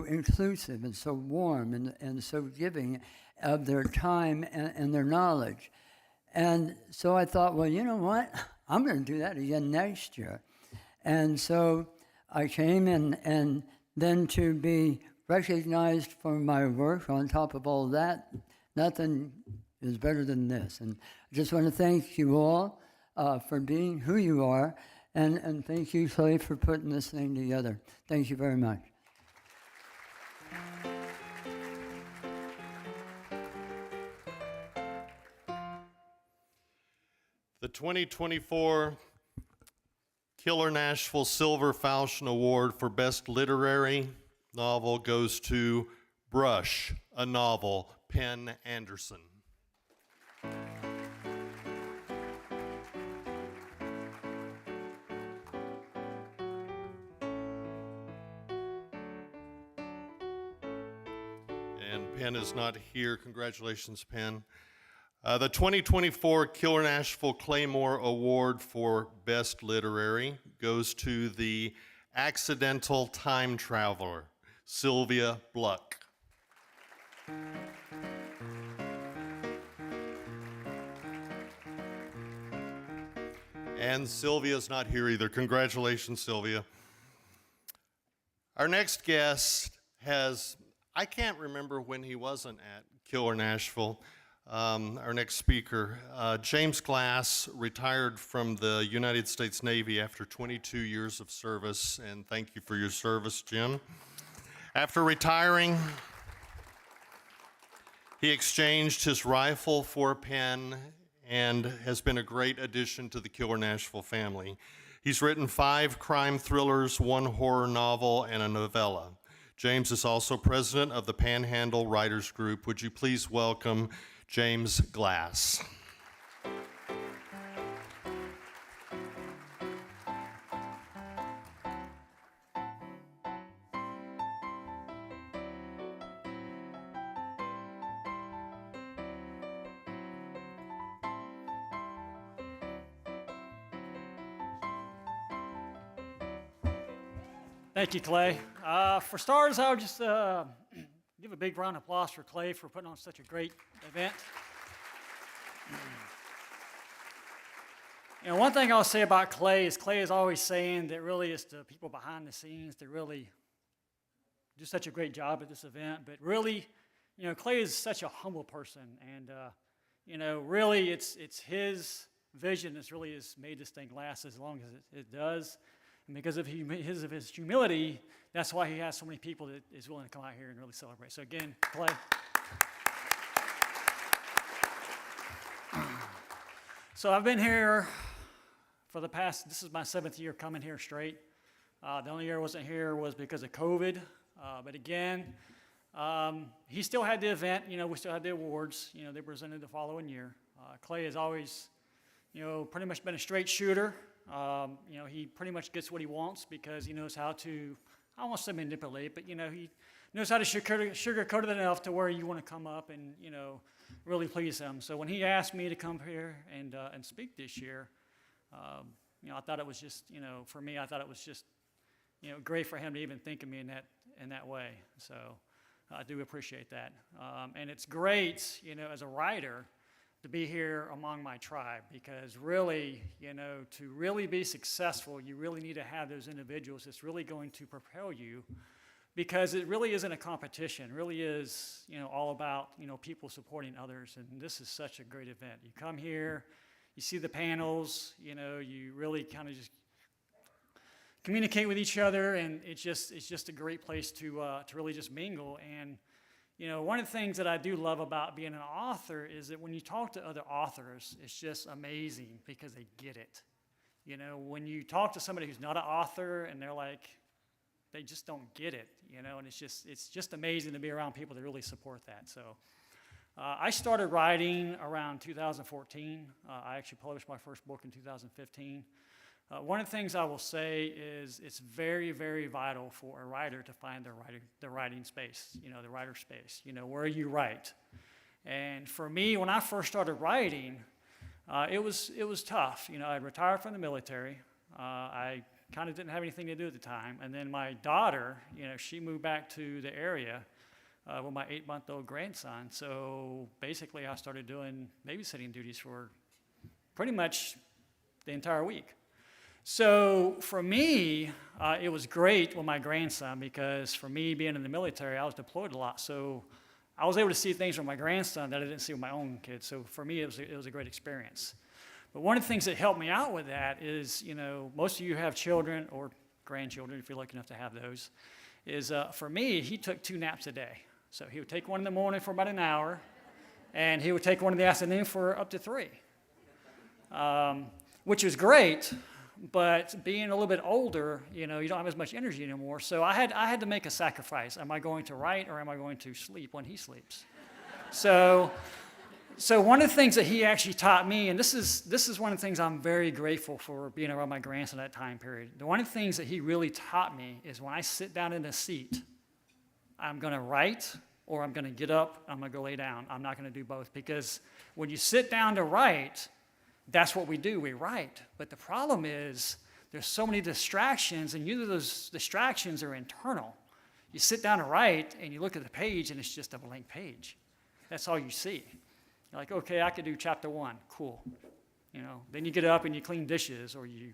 inclusive and so warm and so giving of their time and their knowledge. And so I thought, well, you know what? I'm going to do that again next year. And so I came and then to be recognized for my work on top of all that, nothing is better than this. And I just want to thank you all for being who you are, and thank you, Clay, for putting this thing together. Thank you very much. The 2024 Killer Nashville Silver Falchion Award for Best Literary Novel goes to Brush, a Novel, Penn Anderson. And Penn is not here. Congratulations, Penn. The 2024 Killer Nashville Claymore Award for Best Literary goes to the Accidental Time Traveler, Sylvia Bluck. And Sylvia's not here either. Congratulations, Sylvia. Our next guest I can't remember when he wasn't at Killer Nashville. Our next speaker, James Glass, retired from the United States Navy after 22 years of service, and thank you for your service, Jim. After retiring, he exchanged his rifle for a pen and has been a great addition to the Killer Nashville family. He's written 5 crime thrillers, 1 horror novel, and a novella. James is also president of the Panhandle Writers Group. Would you please welcome James Glass. Thank you, Clay. For starters, I would just give a big round of applause for Clay for putting on such a great event. You know, one thing I'll say about Clay is always saying that really it's the people behind the scenes that really do such a great job at this event. But really, you know, Clay is such a humble person, and you know, really, it's his vision that's really has made this thing last as long as it does. And because of his humility, that's why he has so many people that is willing to come out here and really celebrate. So again, Clay. So I've been here for the past, this is my 7th year coming here straight. The only year I wasn't here was because of COVID. But again, he still had the event, you know, we still had the awards, you know, they presented the following year. Clay has always, you know, pretty much been a straight shooter. You know, he pretty much gets what he wants because he knows how to, I don't want to say manipulate, but, you know, he knows how to sugarcoat it enough to where you want to come up and, you know, really please him. So when he asked me to come here and speak this year, you know, I thought it was just, you know, for me, I thought it was just, you know, great for him to even think of me in that way. So I do appreciate that. And it's great, you know, as a writer, to be here among my tribe, because really, you know, to really be successful, you really need to have those individuals that's really going to propel you, because it really isn't a competition. It really is, you know, all about, you know, people supporting others, and this is such a great event. You come here, you see the panels, you know, you really kind of just communicate with each other, and it's just a great place to really just mingle. And you know, one of the things that I do love about being an author is that when you talk to other authors, it's just amazing because they get it. You know, when you talk to somebody who's not an author and they're like, they just don't get it, you know, and it's just amazing to be around people that really support that. So I started writing around 2014. I actually published my first book in 2015. One of the things I will say is it's very, very vital for a writer to find the writing space, you know, the writer space, you know, where you write. And for me, when I first started writing, it was tough. You know, I retired from the military. I kind of didn't have anything to do at the time. And then my daughter, you know, she moved back to the area with my 8-month-old grandson. So basically, I started doing babysitting duties for pretty much the entire week. So for me, it was great with my grandson, because for me being in the military, I was deployed a lot. So I was able to see things with my grandson that I didn't see with my own kids. So for me, it was a great experience. But one of the things that helped me out with that is, you know, most of you have children or grandchildren, if you're lucky enough to have those, is for me, he took 2 naps a day. So he would take one in the morning for about an hour, and he would take one in the afternoon for up to 3, which was great. But being a little bit older, you know, you don't have as much energy anymore. So I had to make a sacrifice. Am I going to write, or am I going to sleep when he sleeps? So one of the things that he actually taught me, and this is one of the things I'm very grateful for being around my grandson that time period. One of the things that he really taught me is when I sit down in a seat, I'm going to write, or I'm going to get up, I'm going to go lay down. I'm not going to do both, because when you sit down to write, that's what we do, we write. But the problem is there's so many distractions, and usually those distractions are internal. You sit down to write, and you look at the page, and it's just a blank page. That's all you see. You're like, okay, I could do chapter 1, cool. You know, then you get up and you clean dishes, or you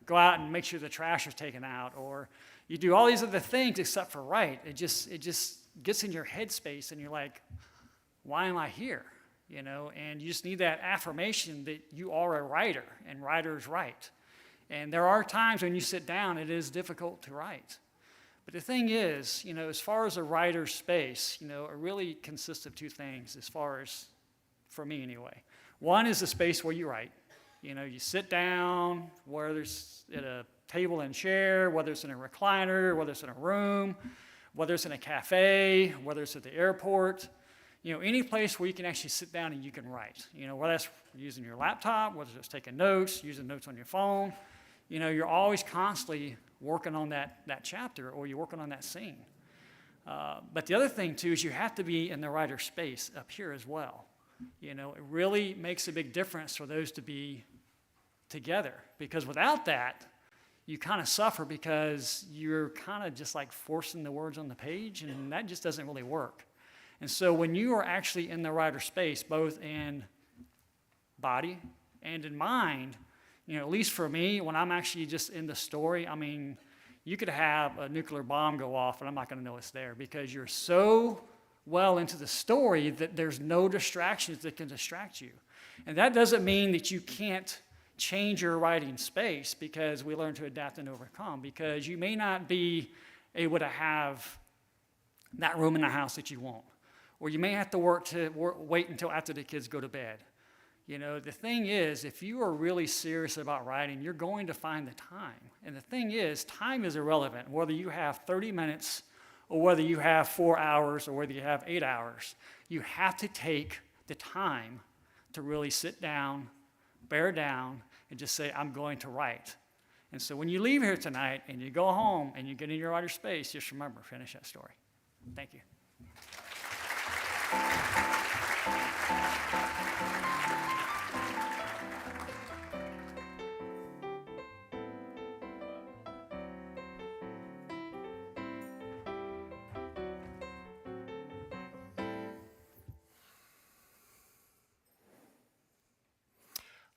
go out and make sure the trash is taken out, or you do all these other things except for write. It just gets in your headspace, and you're like, why am I here? You know, and you just need that affirmation that you are a writer, and writers write. And there are times when you sit down, it is difficult to write. But the thing is, you know, as far as a writer's space, you know, it really consists of 2 things, as far as, for me anyway. One is the space where you write. You know, you sit down, whether it's at a table and chair, whether it's in a recliner, whether it's in a room, whether it's in a cafe, whether it's at the airport. You know, any place where you can actually sit down and you can write. You know, whether that's using your laptop, whether it's taking notes, using notes on your phone. You know, you're always constantly working on that chapter, or you're working on that scene. But the other thing, too, is you have to be in the writer's space up here as well. You know, it really makes a big difference for those to be together, because without that, you kind of suffer, because you're kind of just like forcing the words on the page, and that just doesn't really work. And so when you are actually in the writer's space, both in body and in mind, you know, at least for me, when I'm actually just in the story, I mean, You could have a nuclear bomb go off, and I'm not going to know it's there because you're so well into the story that there's no distractions that can distract you. And that doesn't mean that you can't change your writing space, because we learn to adapt and overcome, because you may not be able to have that room in the house that you want, or you may have to wait until after the kids go to bed. You know, the thing is, if you are really serious about writing, you're going to find the time. And the thing is, time is irrelevant, whether you have 30 minutes or whether you have 4 hours or whether you have 8 hours. You have to take the time to really sit down, bear down, and just say, I'm going to write. And so when you leave here tonight and you go home and you get in your writer space, just remember, finish that story. Thank you.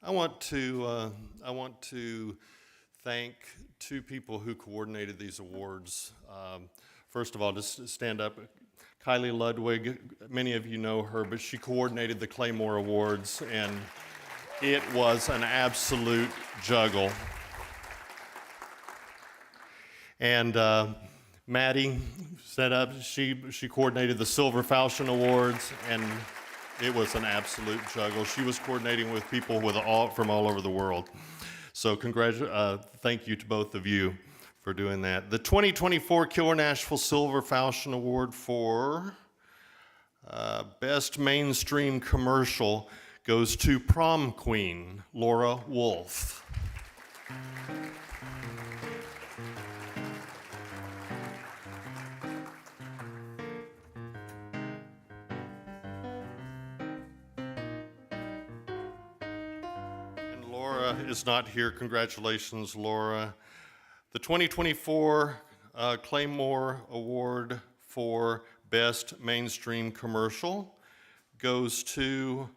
I want to thank two people who coordinated these awards. First of all, just stand up. Kylie Ludwig, many of you know her, but she coordinated the Claymore Awards, and it was an absolute juggle. And Maddie set up, she coordinated the Silver Falchion Awards, and it was an absolute juggle. She was coordinating with people from all over the world. So thank you to both of you for doing that. The 2024 Killer Nashville Silver Falchion Award for Best Mainstream Commercial goes to Prom Queen, Laura Wolf. Is not here. Congratulations, Laura. The 2024 Claymore Award for Best Mainstream Commercial goes to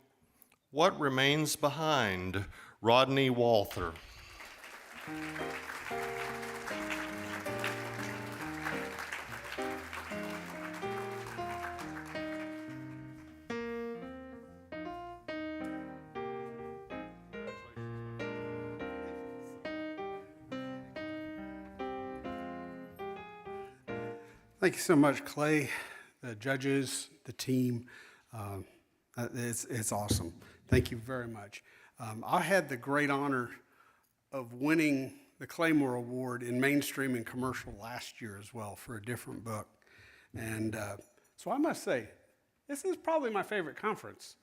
What Remains Behind, Rodney Walther. Thank you so much, Clay, the judges, the team. It's awesome. Thank you very much. I had the great honor of winning the Claymore Award in mainstream and commercial last year as well for a different book. And so I must say, this is probably my favorite conference.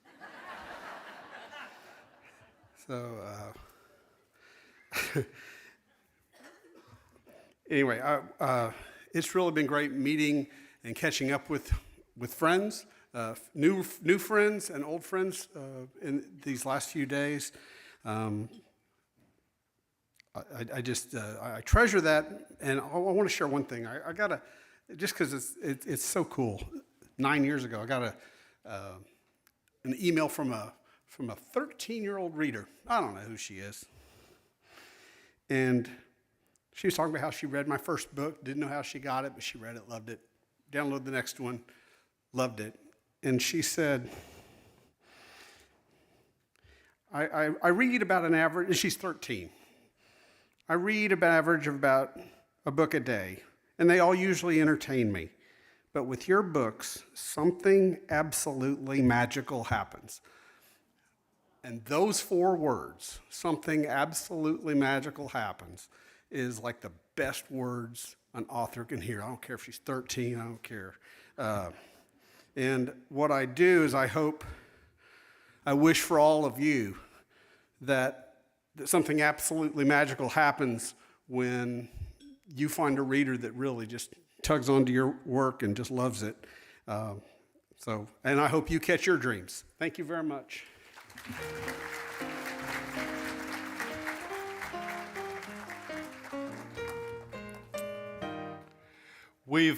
So anyway, it's really been great meeting and catching up with friends, new friends and old friends in these last few days. I treasure that, and I want to share one thing. I gotta, just because it's so cool. 9 years ago, I got an email from a 13-year-old reader. I don't know who she is, and she was talking about how she read my first book, didn't know how she got it, but she read it, loved it. Downloaded the next one, loved it. And she said, I read about an average, and she's 13. I read an average of about a book a day, and they all usually entertain me. But with your books, something absolutely magical happens. And those 4 words, something absolutely magical happens, is like the best words an author can hear. I don't care if she's 13, I don't care. And what I do is I wish for all of you that something absolutely magical happens when you find a reader that really just tugs onto your work and just loves it. And I hope you catch your dreams. Thank you very much. We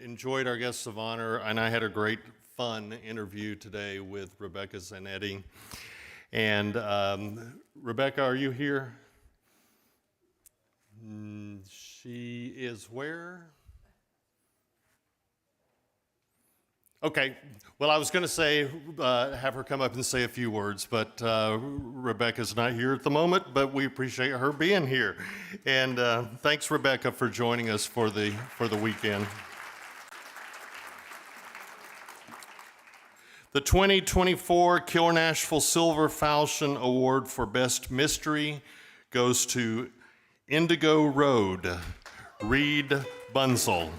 enjoyed our guests of honor, and I had a great fun interview today with Rebecca Zanetti. And Rebecca, are you here? She is where? Okay. Well, I was going to say, have her come up and say a few words, but Rebecca's not here at the moment, but we appreciate her being here. And thanks, Rebecca, for joining us for the weekend. The 2024 Killer Nashville Silver Falchion Award for Best Mystery goes to Indigo Road, Reed Bunzel.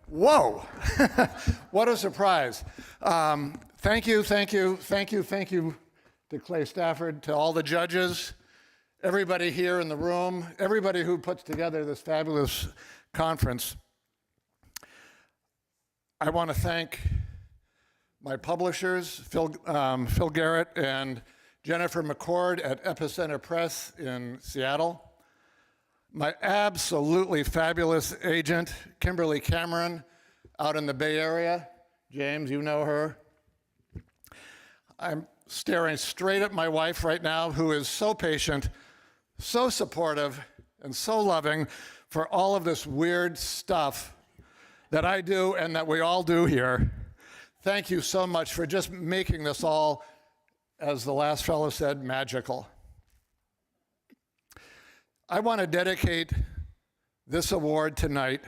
Whoa, what a surprise. Thank you to Clay Stafford, to all the judges, everybody here in the room, everybody who puts together this fabulous conference. I want to thank my publishers, Phil Garrett and Jennifer McCord at Epicenter Press in Seattle. My absolutely fabulous agent, Kimberly Cameron, out in the Bay Area. James, you know her. I'm staring straight at my wife right now, who is so patient, so supportive, and so loving for all of this weird stuff that I do and that we all do here. Thank you so much for just making this all, as the last fellow said, magical. I want to dedicate this award tonight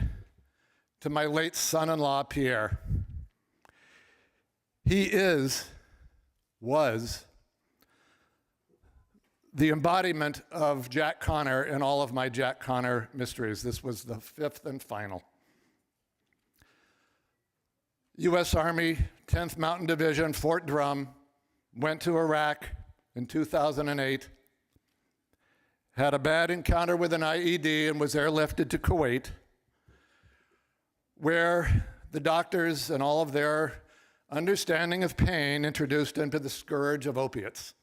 to my late son-in-law, Pierre. He was the embodiment of Jack Connor in all of my Jack Connor mysteries. This was the fifth and final. U.S. Army, 10th Mountain Division, Fort Drum, went to Iraq in 2008, had a bad encounter with an IED and was airlifted to Kuwait, where the doctors and all of their understanding of pain introduced him to the scourge of opiates.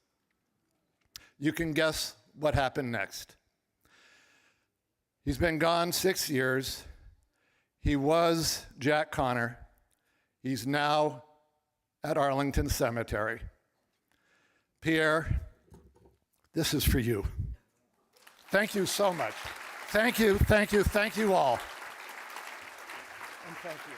You can guess what happened next. He's been gone 6 years. He was Jack Connor. He's now at Arlington Cemetery. Pierre, this is for you. Thank you so much. Thank you all. And thank you.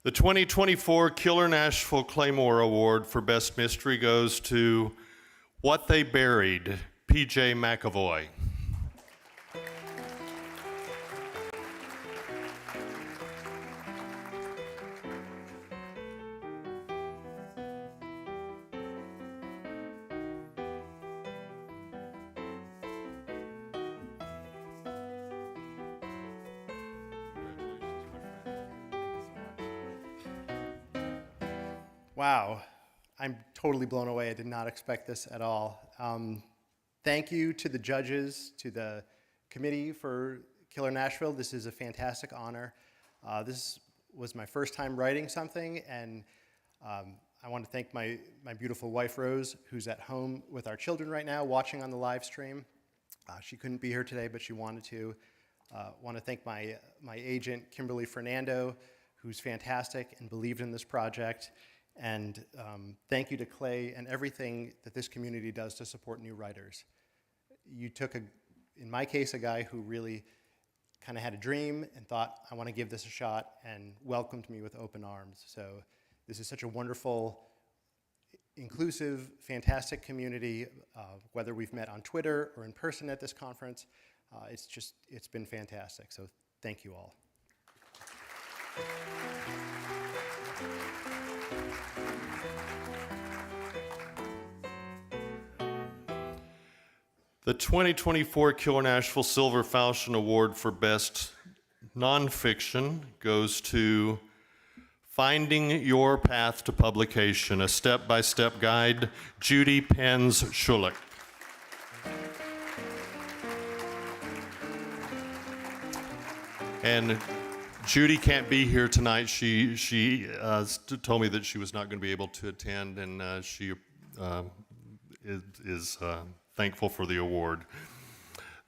The 2024 Killer Nashville Claymore Award for Best Mystery goes to What They Buried, P.J. McAvoy. Wow, I'm totally blown away. I did not expect this at all. Thank you to the judges, to the committee for Killer Nashville. This is a fantastic honor. This was my first time writing something, and I want to thank my beautiful wife, Rose, who's at home with our children right now, watching on the live stream. She couldn't be here today, but she wanted to. Want to thank my agent, Kimberly Fernando, who's fantastic and believed in this project. And thank you to Clay and everything that this community does to support new writers. You took, in my case, a guy who really kind of had a dream and thought, I want to give this a shot, and welcomed me with open arms. So this is such a wonderful, inclusive, fantastic community, whether we've met on Twitter or in person at this conference. It's been fantastic. So thank you all. The 2024 Killer Nashville Silver Falchion Award for Best Nonfiction goes to Finding Your Path to Publication, a step-by-step guide, Judy Penz-Schulich. And Judy can't be here tonight. She told me that she was not going to be able to attend, and she is thankful for the award.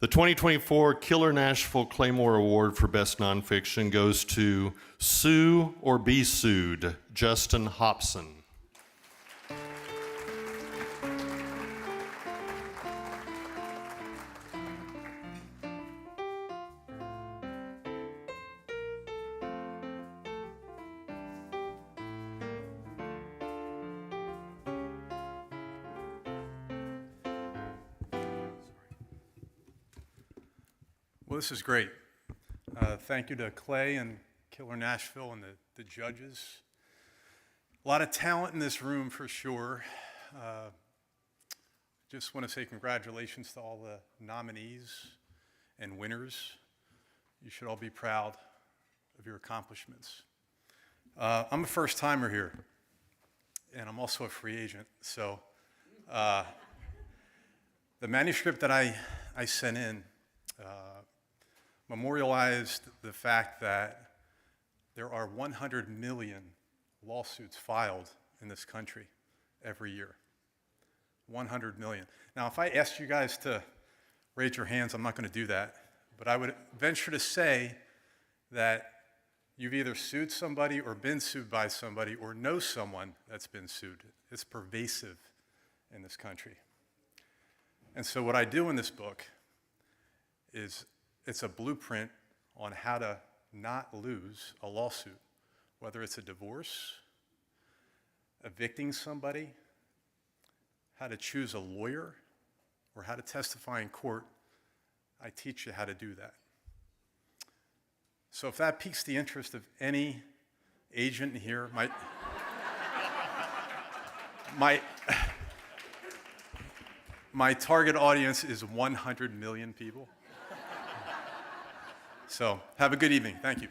The 2024 Killer Nashville Claymore Award for Best Nonfiction goes to Sue or Be Sued, Justin Hobson. Well, this is great. Thank you to Clay and Killer Nashville and the judges. A lot of talent in this room for sure. Just want to say congratulations to all the nominees and winners. You should all be proud of your accomplishments. I'm a first timer here, and I'm also a free agent. So the manuscript that I sent in memorialized the fact that there are 100 million lawsuits filed in this country every year. 100 million. Now, if I asked you guys to raise your hands, I'm not going to do that, but I would venture to say that you've either sued somebody or been sued by somebody or know someone that's been sued. It's pervasive in this country. And so what I do in this book is it's a blueprint on how to not lose a lawsuit, whether it's a divorce, evicting somebody, how to choose a lawyer, or how to testify in court. I teach you how to do that. So if that piques the interest of any agent here, my target audience is 100 million people. So have a good evening. Thank you.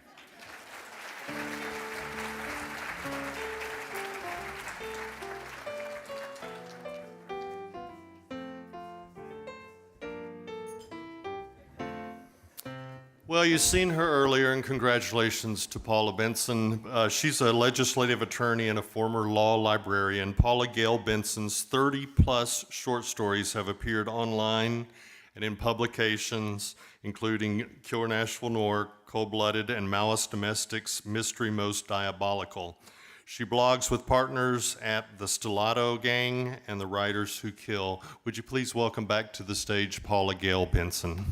Well, you've seen her earlier, and congratulations to Paula Benson. She's a legislative attorney and a former law librarian. Paula Gale Benson's 30-plus short stories have appeared online and in publications, including Killer Nashville Noir, Cold-Blooded, and Malice Domestic's Mystery Most Diabolical. She blogs with partners at the Stellato Gang and the Writers Who Kill. Would you please welcome back to the stage Paula Gale Benson.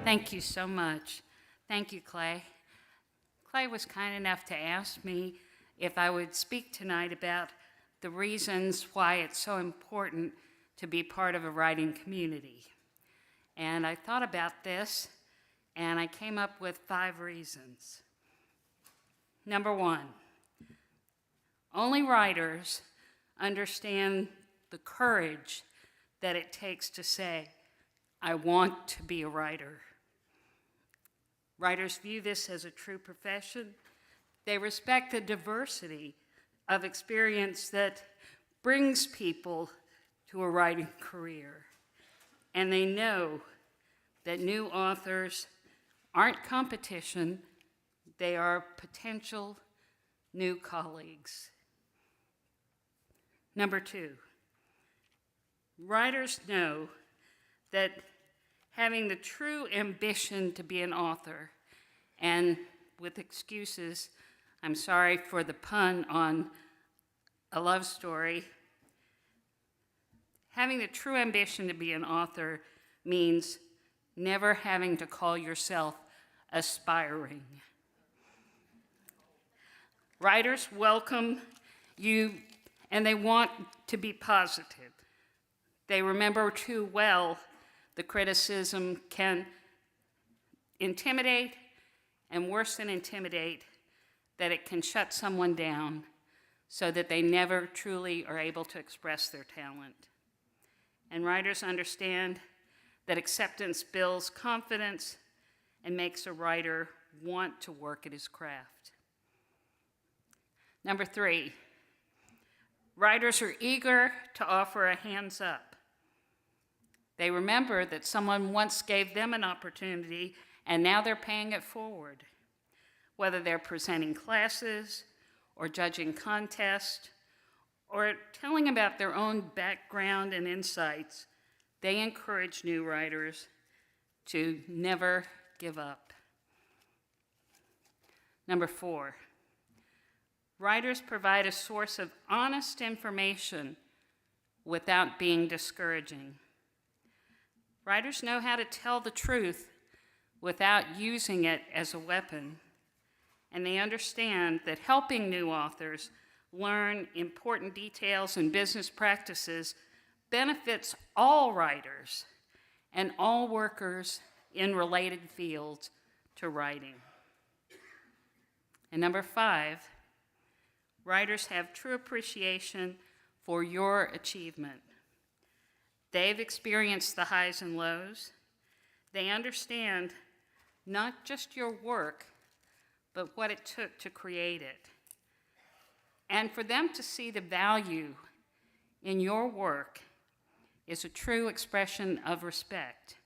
Thank you so much. Thank you, Clay. Clay was kind enough to ask me if I would speak tonight about the reasons why it's so important to be part of a writing community. And I thought about this, and I came up with 5 reasons. Number 1, only writers understand the courage that it takes to say, I want to be a writer. Writers view this as a true profession. They respect the diversity of experience that brings people to a writing career. And they know that new authors aren't competition, they are potential new colleagues. Number 2, writers know that having the true ambition to be an author, and with excuses, I'm sorry for the pun on a love story, having the true ambition to be an author means never having to call yourself aspiring. Writers welcome you, and they want to be positive. They remember too well the criticism can intimidate, and worse than intimidate, that it can shut someone down. so that they never truly are able to express their talent. And writers understand that acceptance builds confidence and makes a writer want to work at his craft. Number 3, writers are eager to offer a hands up. They remember that someone once gave them an opportunity and now they're paying it forward. Whether they're presenting classes or judging contests or telling about their own background and insights, they encourage new writers to never give up. Number 4, writers provide a source of honest information without being discouraging. Writers know how to tell the truth without using it as a weapon, and they understand that helping new authors learn important details and business practices benefits all writers and all workers in related fields to writing. And number 5, writers have true appreciation for your achievement. They've experienced the highs and lows. They understand not just your work, but what it took to create it. And for them to see the value in your work is a true expression of respect.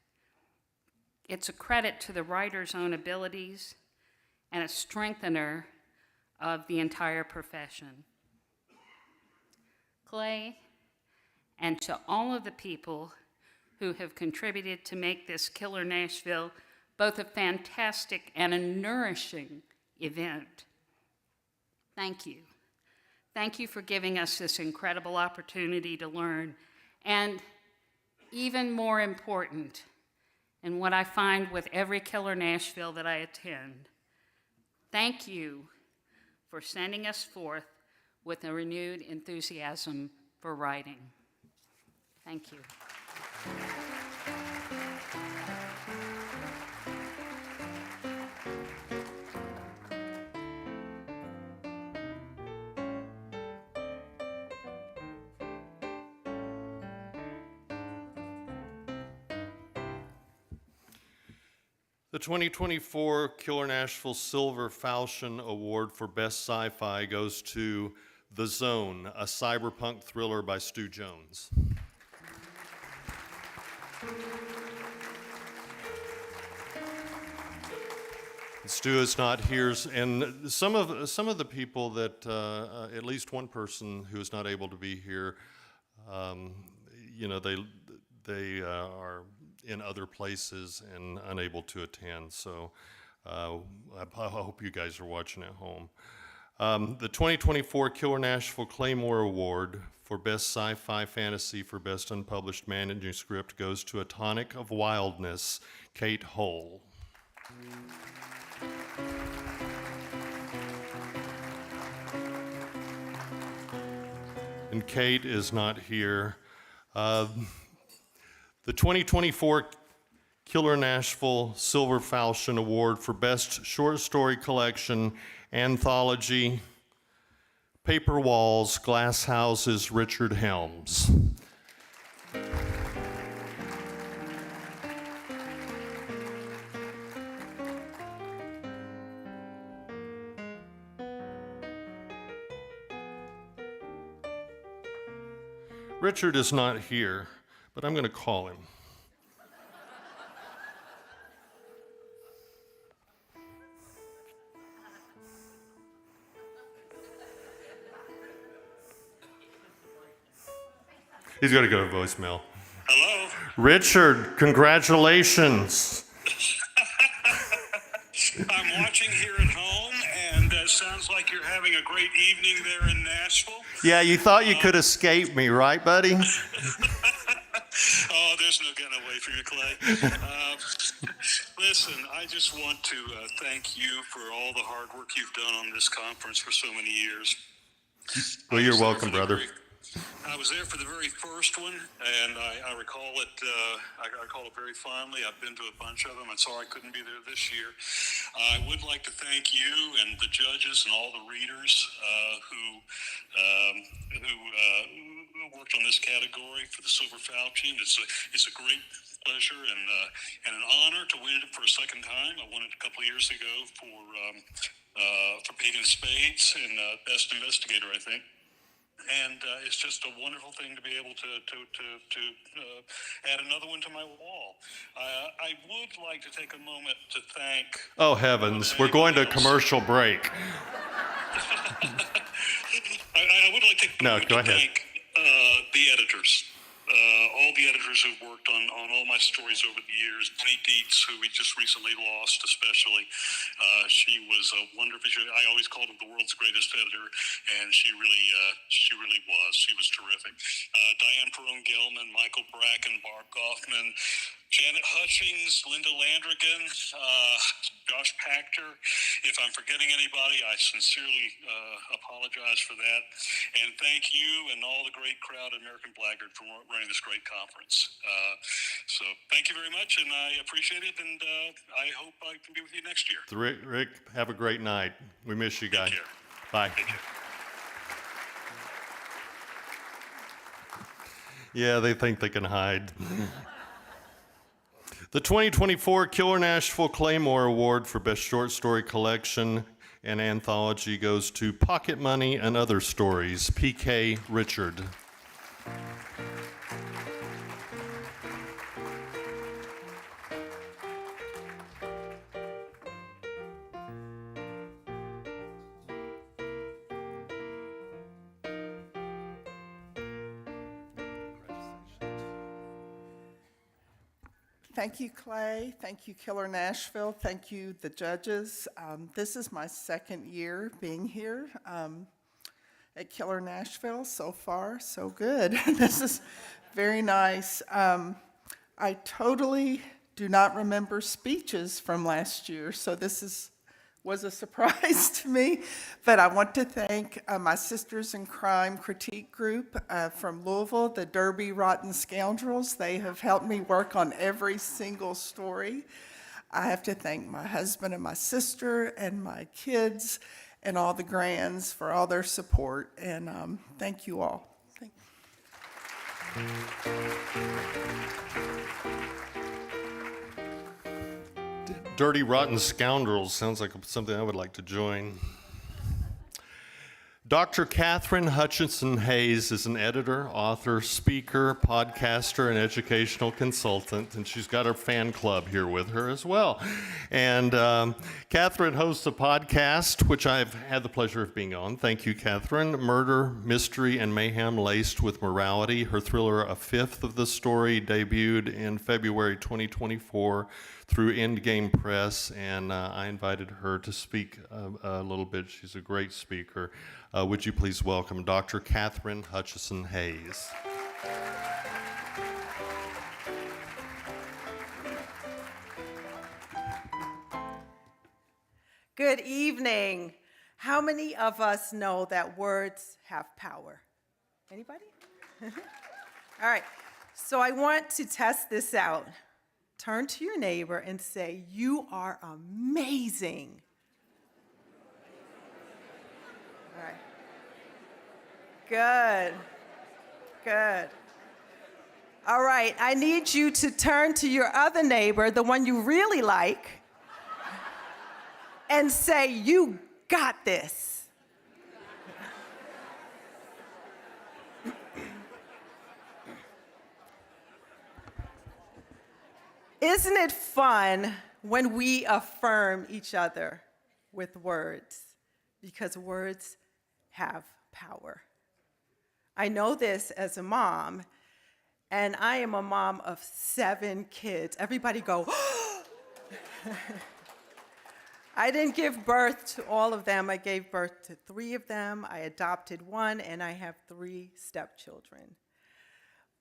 It's a credit to the writer's own abilities and a strengthener of the entire profession. Clay, and to all of the people who have contributed to make this Killer Nashville both a fantastic and a nourishing event, thank you. Thank you for giving us this incredible opportunity to learn. And even more important, and what I find with every Killer Nashville that I attend, thank you for sending us forth with a renewed enthusiasm for writing. Thank you. The 2024 Killer Nashville Silver Falchion Award for Best Sci-Fi goes to The Zone, a cyberpunk thriller by Stu Jones. Stu is not here, and some of the people that, at least one person who is not able to be here, they are in other places and unable to attend. So I hope you guys are watching at home. The 2024 Killer Nashville Claymore Award for Best Sci-Fi Fantasy for Best Unpublished Manuscript goes to A Tonic of Wildness, Kate Hull. And Kate is not here. The 2024 Killer Nashville Silver Falchion Award for Best Short Story Collection, Anthology, Paper Walls, Glass Houses, Richard Helms. Richard is not here, but I'm going to call him. He's got to go to voicemail. Hello? Richard, congratulations. I'm watching here at home, and sounds like you're having a great evening there in Nashville. Yeah, you thought you could escape me, right, buddy? Oh, there's no getting away from you, Clay. Listen, I just want to thank you for all the hard work you've done on this conference for so many years. Well, you're welcome, brother. I was there for the very first one, and I recall it. I recall it very fondly. I've been to a bunch of them. I'm sorry I couldn't be there this year. I would like to thank you and the judges and all the readers who worked on this category for the Silver Falchion. It's a great pleasure and an honor to win it for a second time. I won it a couple of years ago for Peyton Spades and Best Investigator, I think. And it's just a wonderful thing to be able to add another one to my wall. I would like to take a moment to thank. Oh, heavens, we're going to a commercial break. I would like to Go ahead. thank the editors. All the editors who've worked on all my stories over the years. Jenny Dietz, who we just recently lost, especially. She was a wonderful. I always called her the world's greatest editor, and she really was. She was terrific. Diane Perone-Gilman, Michael Bracken, Barb Goffman, Janet Hutchings, Linda Landrigan, Josh Pachter. If I'm forgetting anybody, I sincerely apologize for that. And thank you and all the great crowd at American Blackguard for running this great conference. So thank you very much, and I appreciate it, and I hope I can be with you next year. Rick, have a great night. We miss you guys. Bye. Yeah, they think they can hide. The 2024 Killer Nashville Claymore Award for Best Short Story Collection and Anthology goes to Pocket Money and Other Stories, P.K. Richard. Thank you, Clay. Thank you, Killer Nashville. Thank you, the judges. This is my second year being here at Killer Nashville. So far, so good. This is very nice. I totally do not remember speeches from last year, so this was a surprise to me. But I want to thank my Sisters in Crime critique group from Louisville, the Derby Rotten Scoundrels. They have helped me work on every single story. I have to thank my husband and my sister and my kids and all the grands for all their support. And thank you all. Thank Dirty Rotten Scoundrels sounds like something I would like to join. Dr. Katherine Hutchinson Hayes is an editor, author, speaker, podcaster, and educational consultant, and she's got her fan club here with her as well. And Katherine hosts a podcast, which I've had the pleasure of being on. Thank you, Katherine. Murder, Mystery, and Mayhem Laced with Morality. Her thriller, A Fifth of the Story, debuted in February 2024 through Endgame Press, and I invited her to speak a little bit. She's a great speaker. Would you please welcome Dr. Katherine Hutchinson Hayes. Good evening. How many of us know that words have power? Anybody? All right. So I want to test this out. Turn to your neighbor and say, "You are amazing." All right. Good. Good. All right. I need you to turn to your other neighbor, the one you really like, and say, "You got this." Isn't it fun when we affirm each other with words? Because words have power. I know this as a mom, and I am a mom of 7 kids. Everybody go, "Oh!" I didn't give birth to all of them. I gave birth to 3 of them. I adopted 1, and I have 3 stepchildren.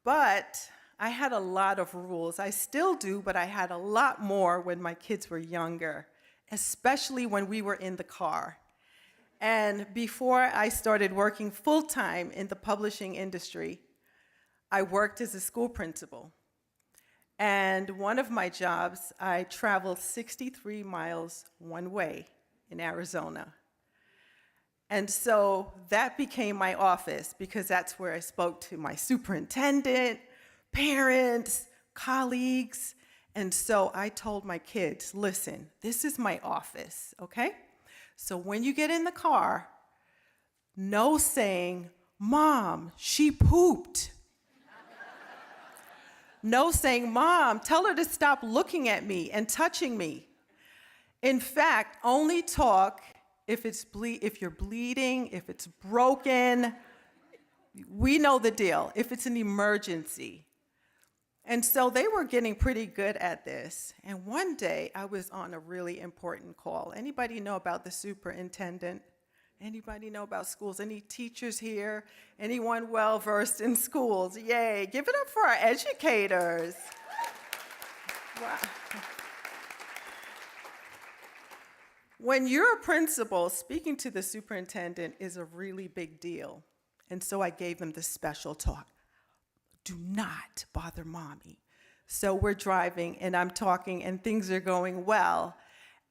But I had a lot of rules. I still do, but I had a lot more when my kids were younger, especially when we were in the car. And before I started working full-time in the publishing industry, I worked as a school principal. And one of my jobs, I traveled 63 miles one way in Arizona. And so that became my office because that's where I spoke to my superintendent, parents, colleagues. And so I told my kids, listen, this is my office, okay? So when you get in the car, no saying, Mom, she pooped. No saying, Mom, tell her to stop looking at me and touching me. In fact, only talk if you're bleeding, if it's broken. We know the deal, if it's an emergency. And so they were getting pretty good at this. And one day I was on a really important call. Anybody know about the superintendent? Anybody know about schools? Any teachers here? Anyone well-versed in schools? Yay, give it up for our educators. Wow. When you're a principal, speaking to the superintendent is a really big deal. And so I gave them the special talk. Do not bother Mommy. So we're driving and I'm talking and things are going well.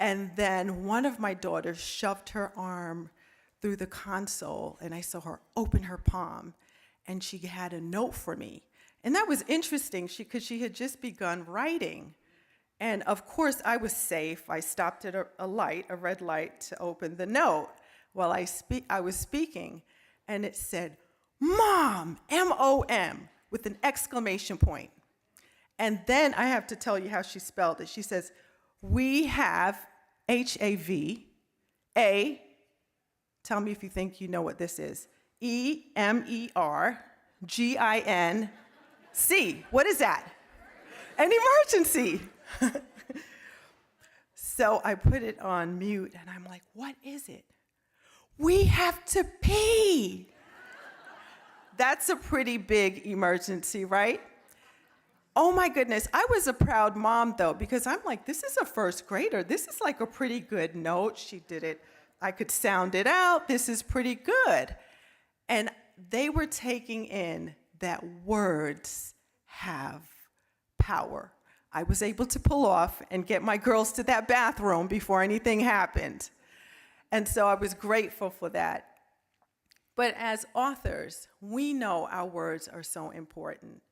And then one of my daughters shoved her arm through the console and I saw her open her palm and she had a note for me. And that was interesting because she had just begun writing. And of course I was safe. I stopped at a red light to open the note while I was speaking. And it said, Mom, M-O-M, with an exclamation point. And then I have to tell you how she spelled it. She says, we have H-A-V, A, tell me if you think you know what this is, E-M-E-R-G-I-N-C. What is that? An emergency. So I put it on mute and I'm like, what is it? We have to pee. That's a pretty big emergency, right? Oh my goodness, I was a proud mom though, because I'm like, this is a first grader. This is like a pretty good note. She did it, I could sound it out. This is pretty good. And they were taking in that words have power. I was able to pull off and get my girls to that bathroom before anything happened. And so I was grateful for that. But as authors, we know our words are so important.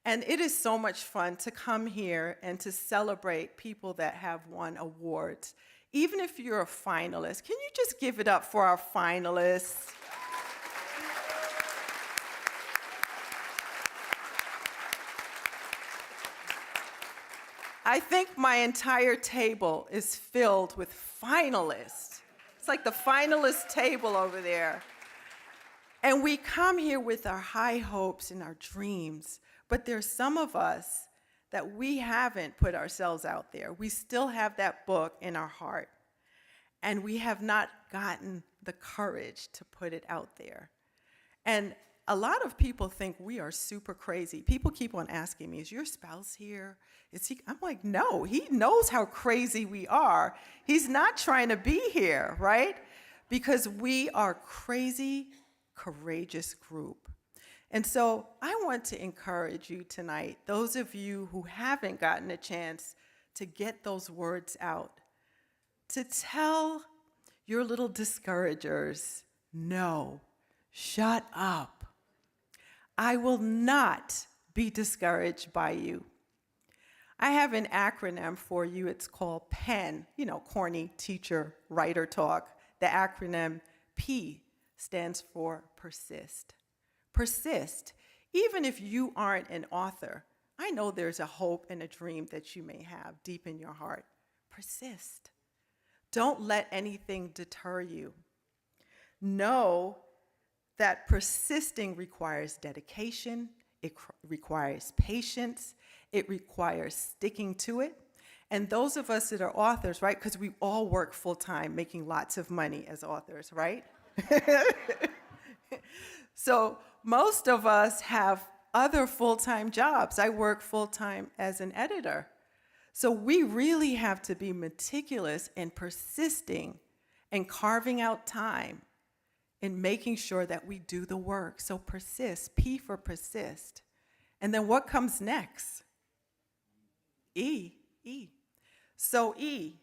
And it is so much fun to come here and to celebrate people that have won awards. Even if you're a finalist, can you just give it up for our finalists? I think my entire table is filled with finalists. It's like the finalist table over there. And we come here with our high hopes and our dreams, but there's some of us that we haven't put ourselves out there. We still have that book in our heart, and we have not gotten the courage to put it out there. And a lot of people think we are super crazy. People keep on asking me, is your spouse here? Is he? I'm like, no, he knows how crazy we are. He's not trying to be here, right? Because we are crazy, courageous group. And so I want to encourage you tonight, those of you who haven't gotten a chance to get those words out, to tell your little discouragers, no, shut up. I will not be discouraged by you. I have an acronym for you. It's called PEN, corny teacher writer talk. The acronym P stands for persist. Persist. Even if you aren't an author, I know there's a hope and a dream that you may have deep in your heart. Persist. Don't let anything deter you. Know that persisting requires dedication, it requires patience, it requires sticking to it. And those of us that are authors, right, because we all work full-time making lots of money as authors, right? So most of us have other full-time jobs. I work full-time as an editor. So we really have to be meticulous in persisting and carving out time and making sure that we do the work. So persist, P for persist. And then what comes next? E. So E,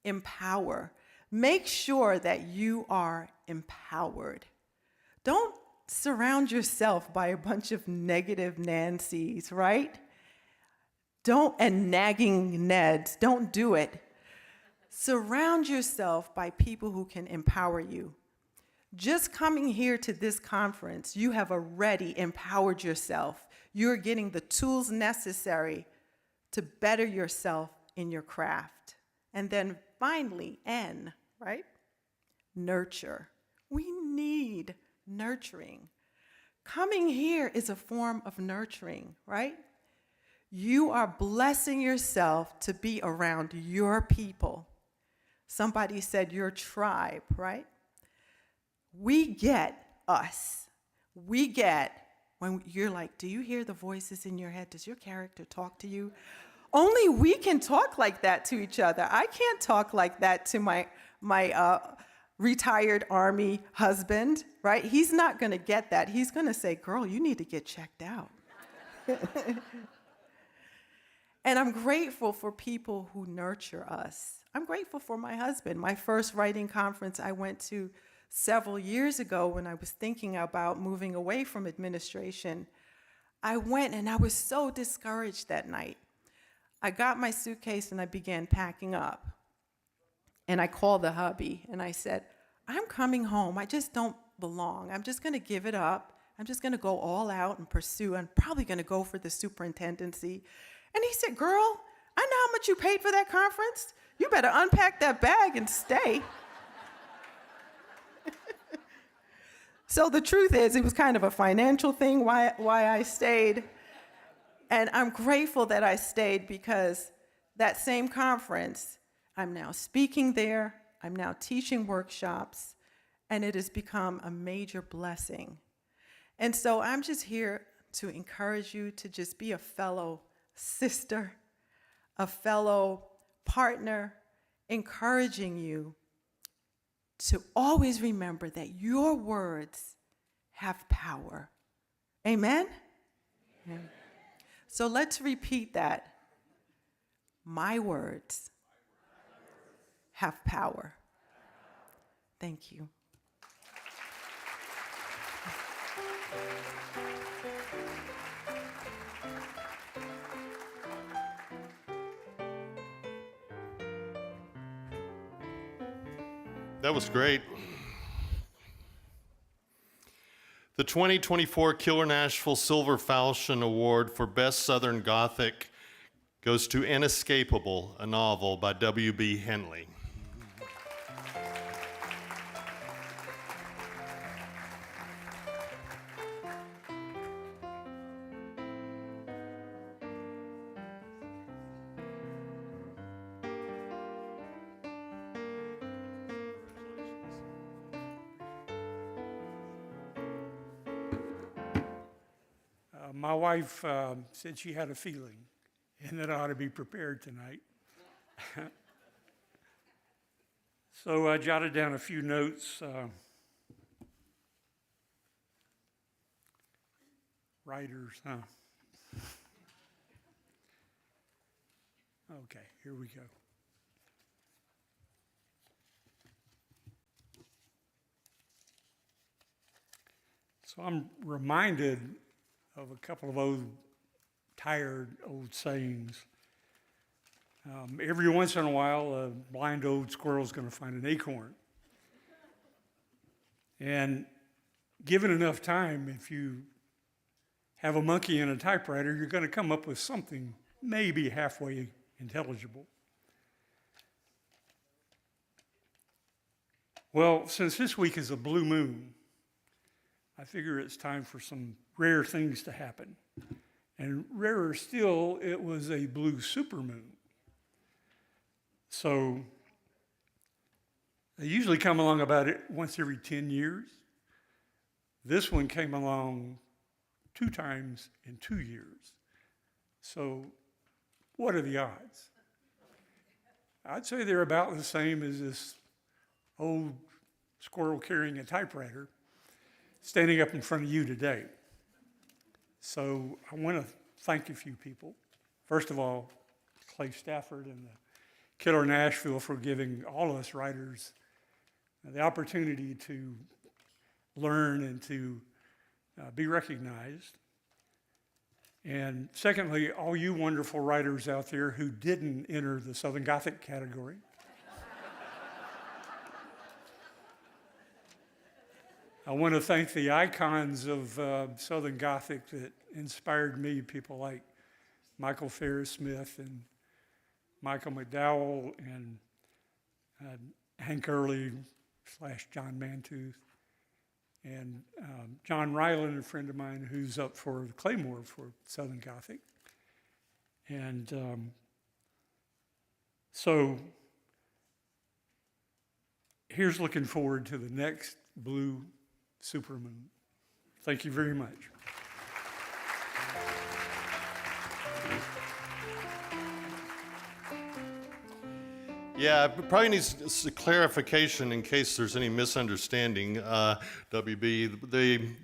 empower. Make sure that you are empowered. Don't surround yourself by a bunch of negative Nancys, right? And nagging Neds. Don't do it. Surround yourself by people who can empower you. Just coming here to this conference, you have already empowered yourself. You're getting the tools necessary to better yourself in your craft. And then finally, N, right? Nurture. We need nurturing. Coming here is a form of nurturing, right? You are blessing yourself to be around your people. Somebody said your tribe, right? We get us. We get when you're like, do you hear the voices in your head? Does your character talk to you? Only we can talk like that to each other. I can't talk like that to my retired Army husband, right? He's not going to get that. He's going to say, girl, you need to get checked out. And I'm grateful for people who nurture us. I'm grateful for my husband. My first writing conference I went to several years ago when I was thinking about moving away from administration, I went and I was so discouraged that night. I got my suitcase and I began packing up. And I called the hubby and I said, I'm coming home. I just don't belong. I'm just going to give it up. I'm just going to go all out and pursue. I'm probably going to go for the superintendency. And he said, girl, I know how much you paid for that conference. You better unpack that bag and stay. So the truth is, it was kind of a financial thing why I stayed. And I'm grateful that I stayed because that same conference, I'm now speaking there, I'm now teaching workshops, and it has become a major blessing. And so I'm just here to encourage you to just be a fellow sister, a fellow partner, encouraging you to always remember that your words have power. Amen? Amen. So let's repeat that. My words have power. Thank you. That was great. The 2024 Killer Nashville Silver Falchion Award for Best Southern Gothic goes to Inescapable, a novel by W.B. Henley. My wife said she had a feeling and that I ought to be prepared tonight. So I jotted down a few notes. Writers, huh? Okay, here we go. So I'm reminded of a couple of tired old sayings. Every once in a while, a blind old squirrel is going to find an acorn. And given enough time, if you have a monkey and a typewriter, you're going to come up with something maybe halfway intelligible. Well, since this week is a blue moon, I figure it's time for some rare things to happen. And rarer still, it was a blue supermoon. So they usually come along about it once every 10 years. This one came along 2 times in 2 years. So what are the odds? I'd say they're about the same as this old squirrel carrying a typewriter standing up in front of you today. So I want to thank a few people. First of all, Clay Stafford and the Killer Nashville for giving all of us writers the opportunity to learn and to be recognized. And secondly, all you wonderful writers out there who didn't enter the Southern Gothic category. I want to thank the icons of Southern Gothic that inspired me, people like Michael Ferris Smith and Michael McDowell and Hank Early / John Mantooth, and John Ryland, a friend of mine who's up for the Claymore for Southern Gothic. And so here's looking forward to the next blue supermoon. Thank you very much. Yeah, it probably needs a clarification in case there's any misunderstanding, WB.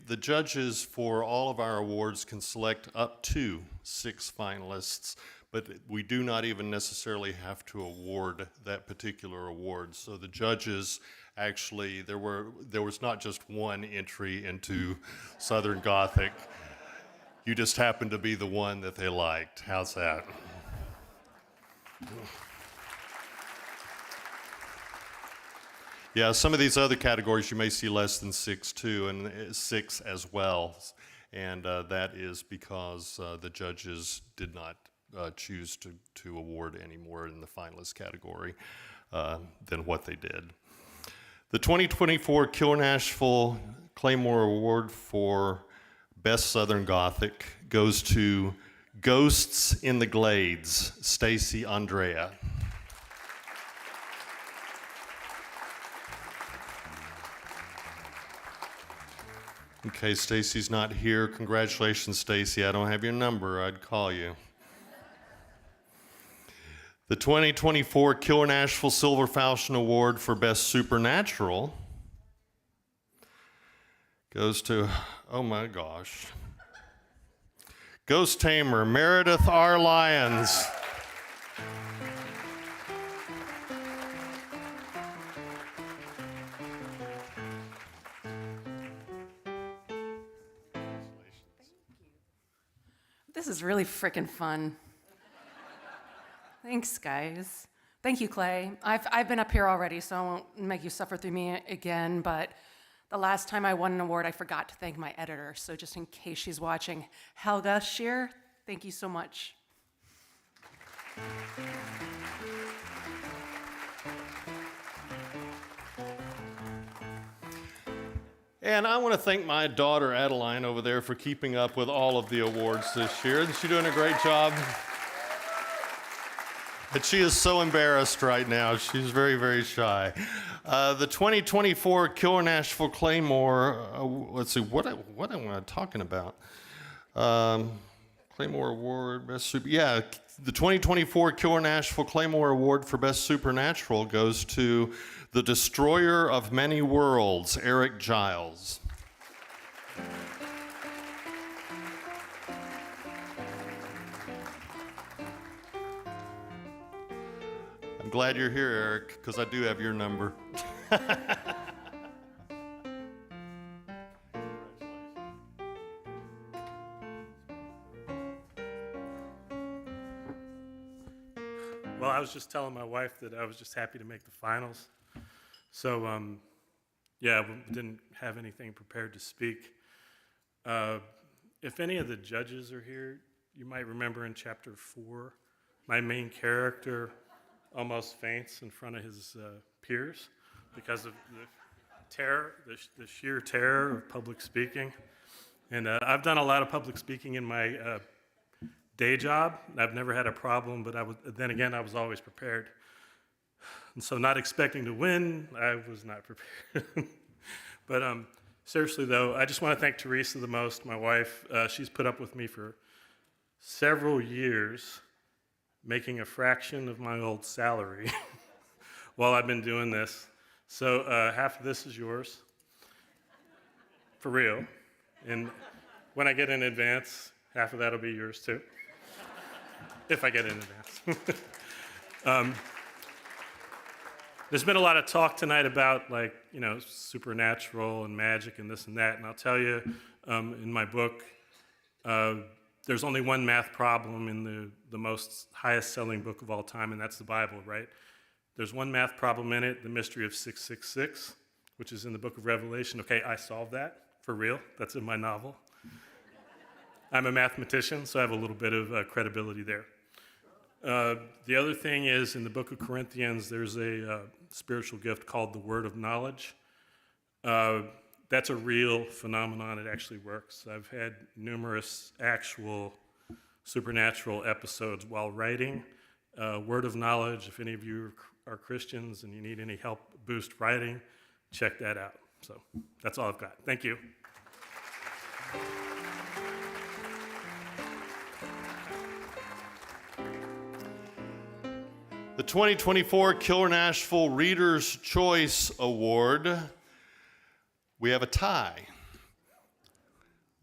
The judges for all of our awards can select up to 6 finalists, but we do not even necessarily have to award that particular award. So the judges actually, there was not just one entry into Southern Gothic. You just happened to be the one that they liked. How's that? Yeah, some of these other categories you may see less than 6 too, and 6 as well. And that is because the judges did not choose to award any more in the finalist category than what they did. The 2024 Killer Nashville Claymore Award for Best Southern Gothic goes to Ghosts in the Glades, Stacy Andrea. Okay, Stacy's not here. Congratulations, Stacy. I don't have your number. I'd call you. The 2024 Killer Nashville Silver Falchion Award for Best Supernatural goes to, oh my gosh, Ghost Tamer, Meredith R. Lyons. This is really freaking fun. Thanks, guys. Thank you, Clay. I've been up here already, so I won't make you suffer through me again, but the last time I won an award, I forgot to thank my editor, so just in case she's watching, Helga Scheer, thank you so much. And I want to thank my daughter Adeline over there for keeping up with all of the awards this year. Is she doing a great job? But she is so embarrassed right now. She's very, very shy. The 2024 Killer Nashville Claymore, let's see, what am I talking about? Claymore Award, Best Super, yeah, the 2024 Killer Nashville Claymore Award for Best Supernatural goes to the Destroyer of Many Worlds, Eric Giles. I'm glad you're here, Eric, because I do have your number. Well, I was just telling my wife that I was just happy to make the finals. So, yeah, we didn't have anything prepared to speak. If any of the judges are here, you might remember in chapter 4, my main character almost faints in front of his peers because of the terror, the sheer terror of public speaking. And I've done a lot of public speaking in my day job. I've never had a problem, but then again, I was always prepared. And so not expecting to win, I was not prepared. But seriously though, I just want to thank Teresa the most, my wife. She's put up with me for several years, making a fraction of my old salary while I've been doing this. So half of this is yours, for real. And when I get in advance, half of that will be yours too, if I get in advance. There's been a lot of talk tonight about, like, you know, supernatural and magic and this and that, and I'll tell you, in my book, there's only one math problem in the most highest selling book of all time, and that's the Bible, right? There's one math problem in it, the mystery of 666, which is in the book of Revelation. Okay, I solved that, for real. That's in my novel. I'm a mathematician, so I have a little bit of credibility there. The other thing is, in the book of Corinthians, there's a spiritual gift called the word of knowledge. That's a real phenomenon. It actually works. I've had numerous actual supernatural episodes while writing. Word of knowledge, if any of you are Christians and you need any help boost writing, check that out. So that's all I've got. Thank you. The 2024 Killer Nashville Reader's Choice Award, we have a tie.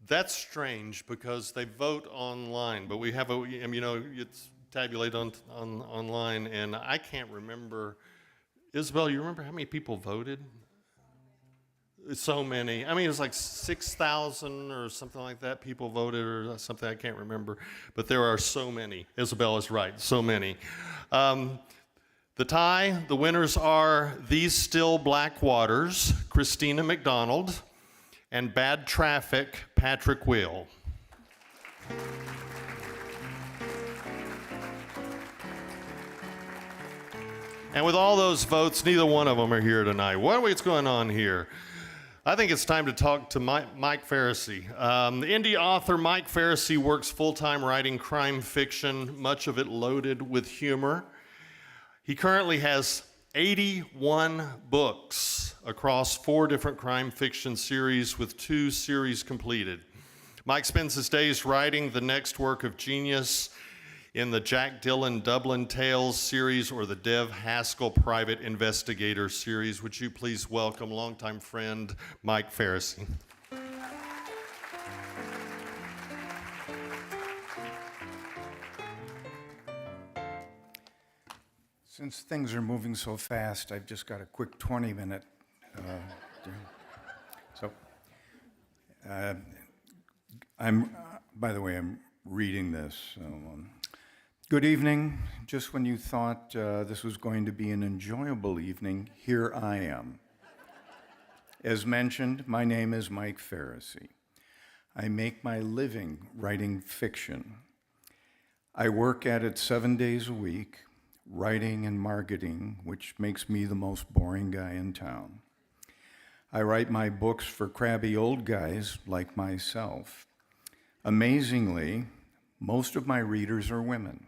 That's strange because they vote online, but we have it's tabulated online, and I can't remember. Isabel, you remember how many people voted? So many. I mean, it was like 6,000 or something like that people voted or something. I can't remember. But there are so many. Isabel is right. So many. The tie, the winners are These Still Black Waters, Christina McDonald, and Bad Traffic, Patrick Wheel. And with all those votes, neither one of them are here tonight. What's going on here? I think it's time to talk to Mike Fise. The indie author Mike Fise works full-time writing crime fiction, much of it loaded with humor. He currently has 81 books across 4 different crime fiction series with 2 series completed. Mike spends his days writing the next work of genius in the Jack Dillon Dublin Tales series or the Dev Haskell Private Investigator series. Would you please welcome longtime friend Mike Fise. Since things are moving so fast, I've just got a quick 20-minute. By the way, I'm reading this. Good evening. Just when you thought this was going to be an enjoyable evening, here I am. As mentioned, my name is Mike Fise. I make my living writing fiction. I work at it 7 days a week, writing and marketing, which makes me the most boring guy in town. I write my books for crabby old guys like myself. Amazingly, most of my readers are women.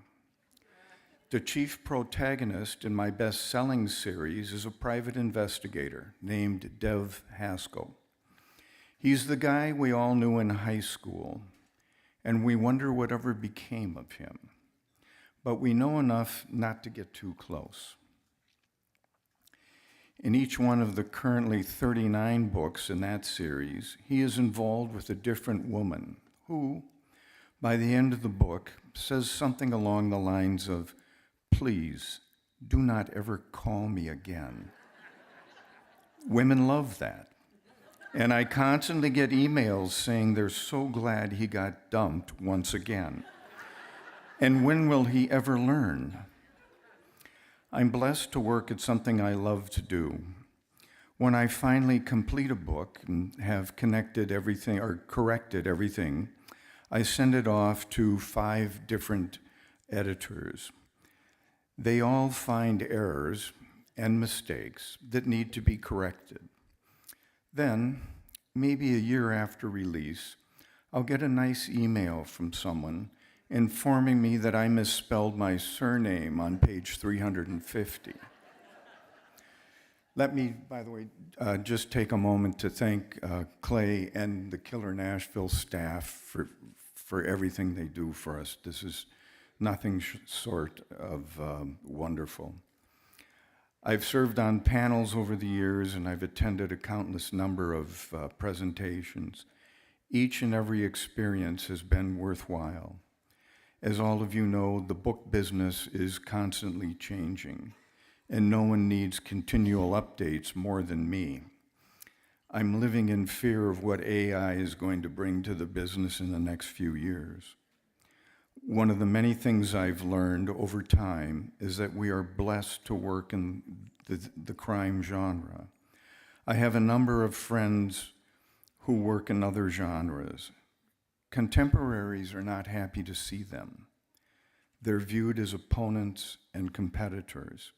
The chief protagonist in my best-selling series is a private investigator named Dev Haskell. He's the guy we all knew in high school, and we wonder whatever became of him. But we know enough not to get too close. In each one of the currently 39 books in that series, he is involved with a different woman who, by the end of the book, says something along the lines of, "Please, do not ever call me again." Women love that. And I constantly get emails saying they're so glad he got dumped once again. And when will he ever learn? I'm blessed to work at something I love to do. When I finally complete a book and have corrected everything, I send it off to 5 different editors. They all find errors and mistakes that need to be corrected. Then, maybe a year after release, I'll get a nice email from someone informing me that I misspelled my surname on page 350. Let me, by the way, just take a moment to thank Clay and the Killer Nashville staff for everything they do for us. This is nothing short of wonderful. I've served on panels over the years, and I've attended a countless number of presentations. Each and every experience has been worthwhile. As all of you know, the book business is constantly changing, and no one needs continual updates more than me. I'm living in fear of what AI is going to bring to the business in the next few years. One of the many things I've learned over time is that we are blessed to work in the crime genre. I have a number of friends who work in other genres. Contemporaries are not happy to see them. They're viewed as opponents and competitors.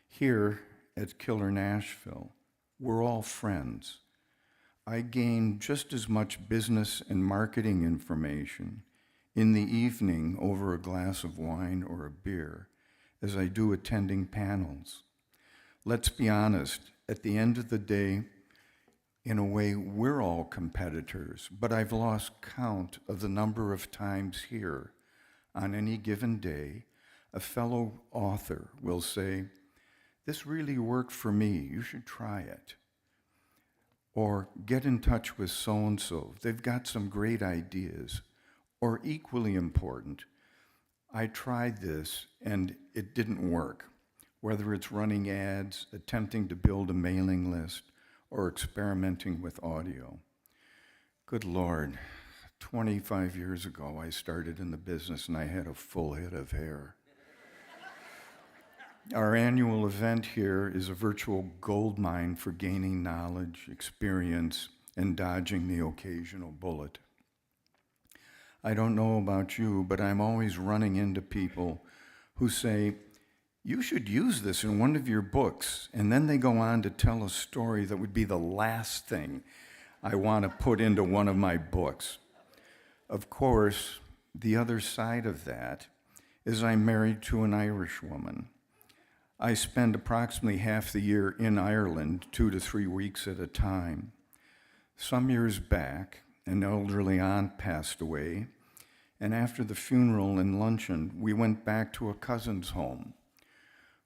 Here at Killer Nashville, we're all friends. I gain just as much business and marketing information in the evening over a glass of wine or a beer as I do attending panels. Let's be honest, at the end of the day, in a way, we're all competitors, but I've lost count of the number of times here on any given day a fellow author will say, "This really worked for me, you should try it." Or get in touch with so-and-so, they've got some great ideas. Or equally important, I tried this and it didn't work. Whether it's running ads, attempting to build a mailing list, or experimenting with audio. Good Lord, 25 years ago I started in the business and I had a full head of hair. Our annual event here is a virtual goldmine for gaining knowledge, experience, and dodging the occasional bullet. I don't know about you, but I'm always running into people who say, "You should use this in one of your books," and then they go on to tell a story that would be the last thing I want to put into one of my books. Of course, the other side of that is I'm married to an Irish woman. I spend approximately half the year in Ireland, 2 to 3 weeks at a time. Some years back, an elderly aunt passed away, and after the funeral and luncheon, we went back to a cousin's home.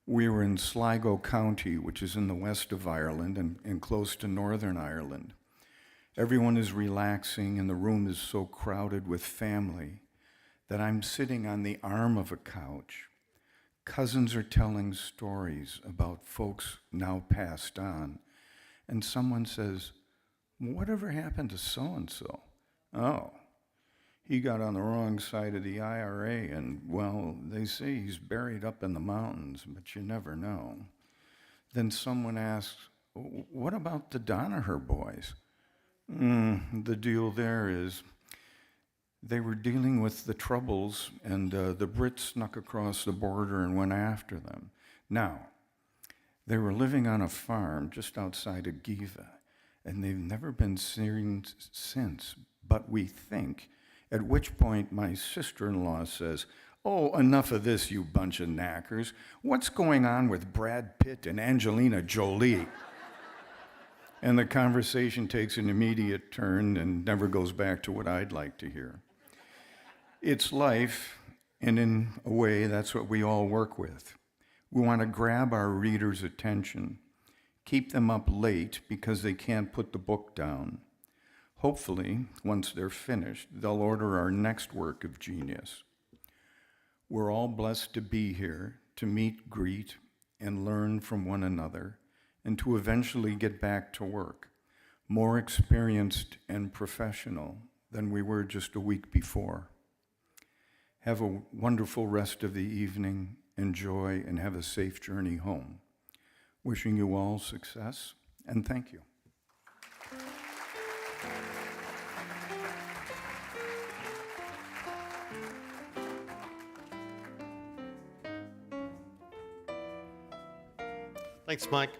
We were in Sligo County, which is in the west of Ireland and close to Northern Ireland. Everyone is relaxing, and the room is so crowded with family that I'm sitting on the arm of a couch. Cousins are telling stories about folks now passed on, and someone says, "Whatever happened to so-and-so?" "Oh, he got on the wrong side of the IRA, and, well, they say he's buried up in the mountains, but you never know." Then someone asks, "What about the Danaher boys?" The deal there is they were dealing with the Troubles, and the Brits snuck across the border and went after them. Now, they were living on a farm just outside of Giva, and they've never been seen since, but we think, at which point my sister-in-law says, "Oh, enough of this, you bunch of knackers. What's going on with Brad Pitt and Angelina Jolie?" And the conversation takes an immediate turn and never goes back to what I'd like to hear. It's life, and in a way, that's what we all work with. We want to grab our readers' attention, keep them up late because they can't put the book down. Hopefully, once they're finished, they'll order our next work of genius. We're all blessed to be here, to meet, greet, and learn from one another, and to eventually get back to work, more experienced and professional than we were just a week before. Have a wonderful rest of the evening, enjoy, and have a safe journey home. Wishing you all success, and thank you. Thanks, Mike.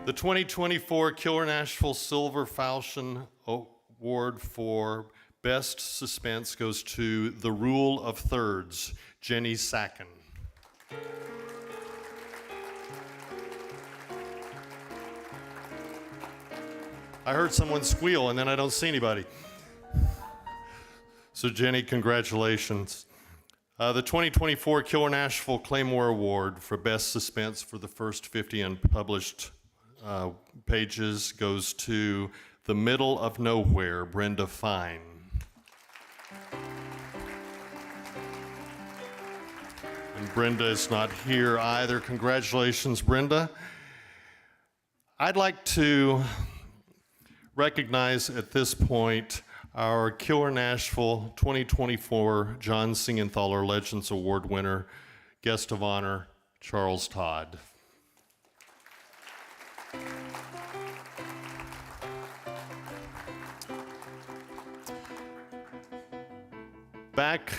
The 2024 Killer Nashville Silver Falchion Award for Best Suspense goes to The Rule of Thirds, Jenny Sacken. I heard someone squeal and then I don't see anybody. So Jenny, congratulations. The 2024 Killer Nashville Claymore Award for Best Suspense for the first 50 unpublished pages goes to The Middle of Nowhere, Brenda Fine. And Brenda is not here either. Congratulations, Brenda. I'd like to recognize at this point our Killer Nashville 2024 John Siegenthaler Legends Award winner, guest of honor, Charles Todd. Back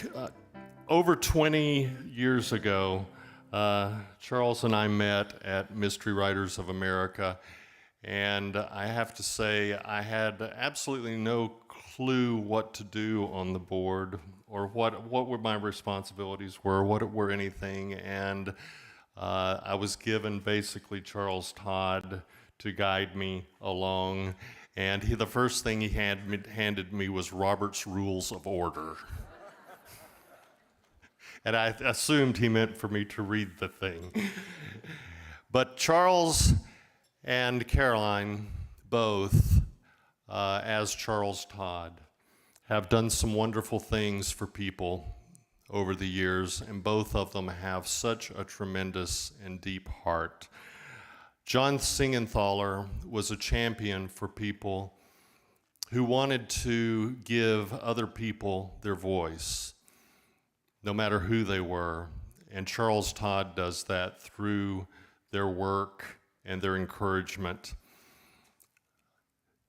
over 20 years ago, Charles and I met at Mystery Writers of America, and I have to say I had absolutely no clue what to do on the board or what were my responsibilities what were anything, and I was given basically Charles Todd to guide me along, and the first thing he handed me was Robert's Rules of Order. And I assumed he meant for me to read the thing. But Charles and Caroline, both, as Charles Todd, have done some wonderful things for people over the years, and both of them have such a tremendous and deep heart. John Siegenthaler was a champion for people who wanted to give other people their voice, no matter who they were. And Charles Todd does that through their work and their encouragement.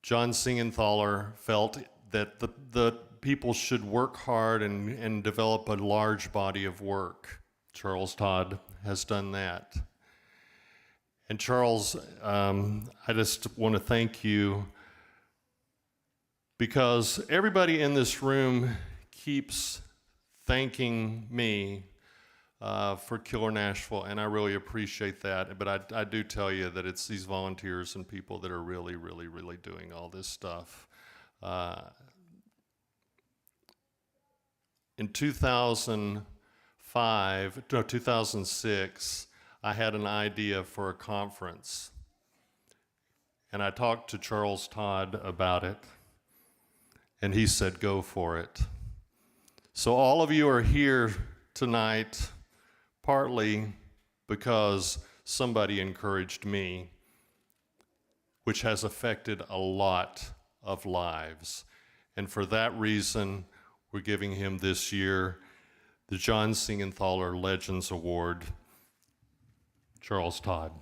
John Siegenthaler felt that the people should work hard and develop a large body of work. Charles Todd has done that. And Charles, I just want to thank you, because everybody in this room keeps thanking me for Killer Nashville, and I really appreciate that. But I do tell you that it's these volunteers and people that are really, really, really doing all this stuff. In 2006, I had an idea for a conference, and I talked to Charles Todd about it, and he said, go for it. So all of you are here tonight partly because somebody encouraged me, which has affected a lot of lives. And for that reason, we're giving him this year the John Siegenthaler Legends Award, Charles Todd.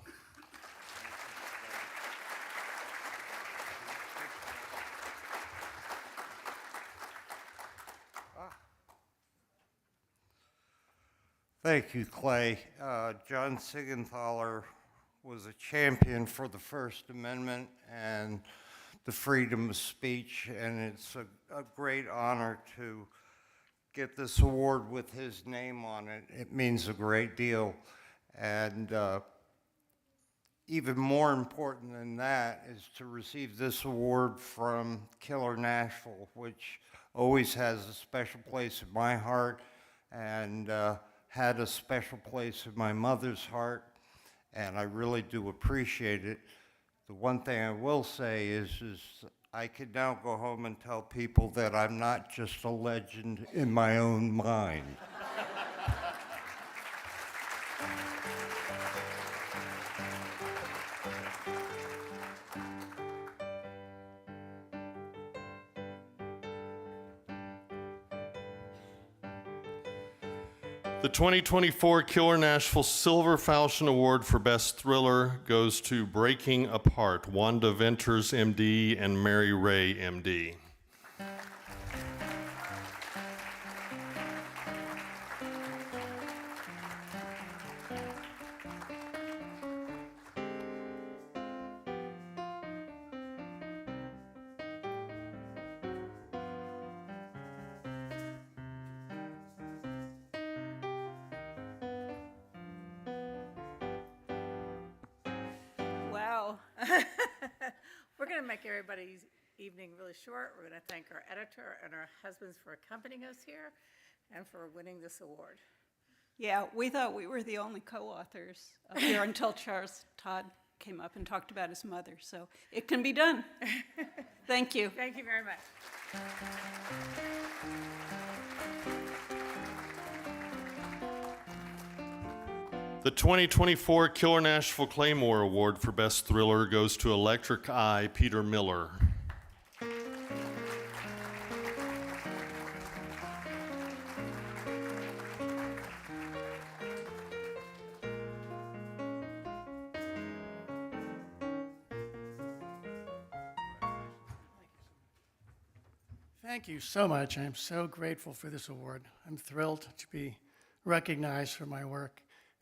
Thank you, Clay. John Siegenthaler was a champion for the First Amendment and the freedom of speech, and it's a great honor to get this award with his name on it. It means a great deal. And even more important than that is to receive this award from Killer Nashville, which always has a special place in my heart, and had a special place in my mother's heart, and I really do appreciate it. The one thing I will say is I can now go home and tell people that I'm not just a legend in my own mind. The 2024 Killer Nashville Silver Falchion Award for Best Thriller goes to Breaking Apart, Wanda Venters, MD, and Mary Ray, MD. Wow. We're going to make everybody's evening really short. We're going to thank our editor and our husbands for accompanying us here. and for winning this award. Yeah, we thought we were the only co-authors up here until Charles Todd came up and talked about his mother. So it can be done. Thank you. Thank you very much. The 2024 Killer Nashville Claymore Award for Best Thriller goes to Electric Eye, Peter Miller. Thank you so much. I'm so grateful for this award. I'm thrilled to be recognized for my work.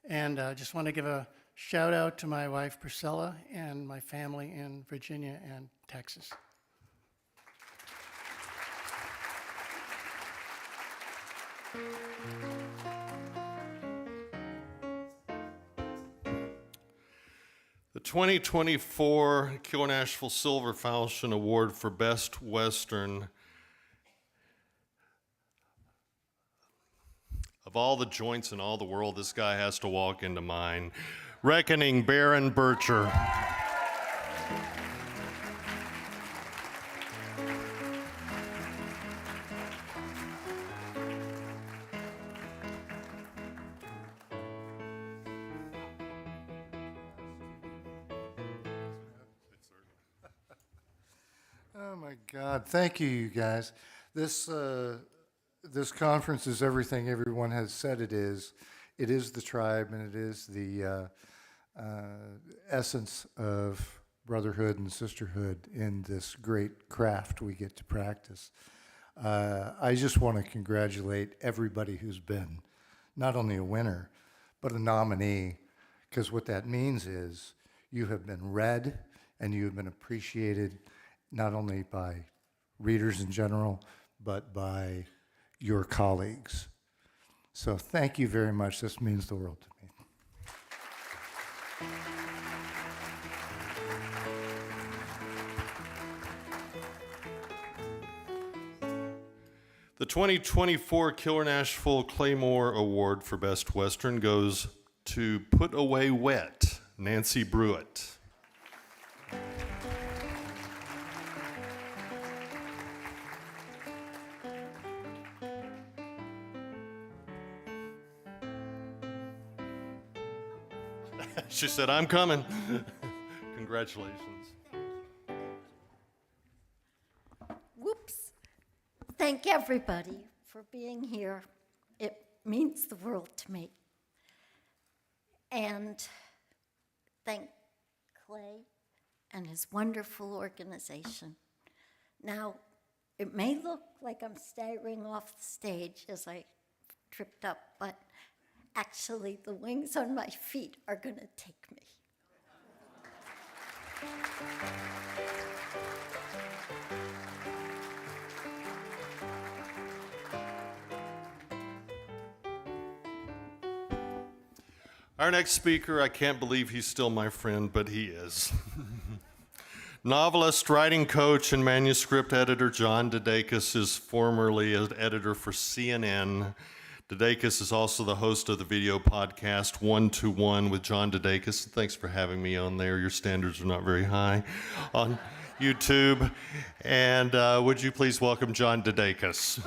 And just want to give a shout out to my wife, Priscilla, and my family in Virginia and Texas. The 2024 Killer Nashville Silver Falchion Award for Best Western. Of all the joints in all the world, this guy has to walk into mine. Reckoning, Baron Bircher. Oh my God! Thank you, you guys. This conference is everything everyone has said it is. It is the tribe, and it is the essence of brotherhood and sisterhood in this great craft we get to practice. I just want to congratulate everybody who's been not only a winner, but a nominee, because what that means is you have been read and you have been appreciated not only by readers in general, but by your colleagues. So thank you very much. This means the world to me. The 2024 Killer Nashville Claymore Award for Best Western goes to Put Away Wet, Nancy Brewitt. She said, I'm coming. Congratulations. Whoops. Thank everybody for being here. It means the world to me. And thank Clay and his wonderful organization. Now, it may look like I'm staggering off the stage as I tripped up, but actually the wings on my feet are going to take me. Our next speaker, I can't believe he's still my friend, but he is. Novelist, writing coach, and manuscript editor John Deas is formerly an editor for CNN. Deas is also the host of the video podcast 1-to-1 with John Deas. Thanks for having me on there. Your standards are not very high on YouTube. And would you please welcome John Deas?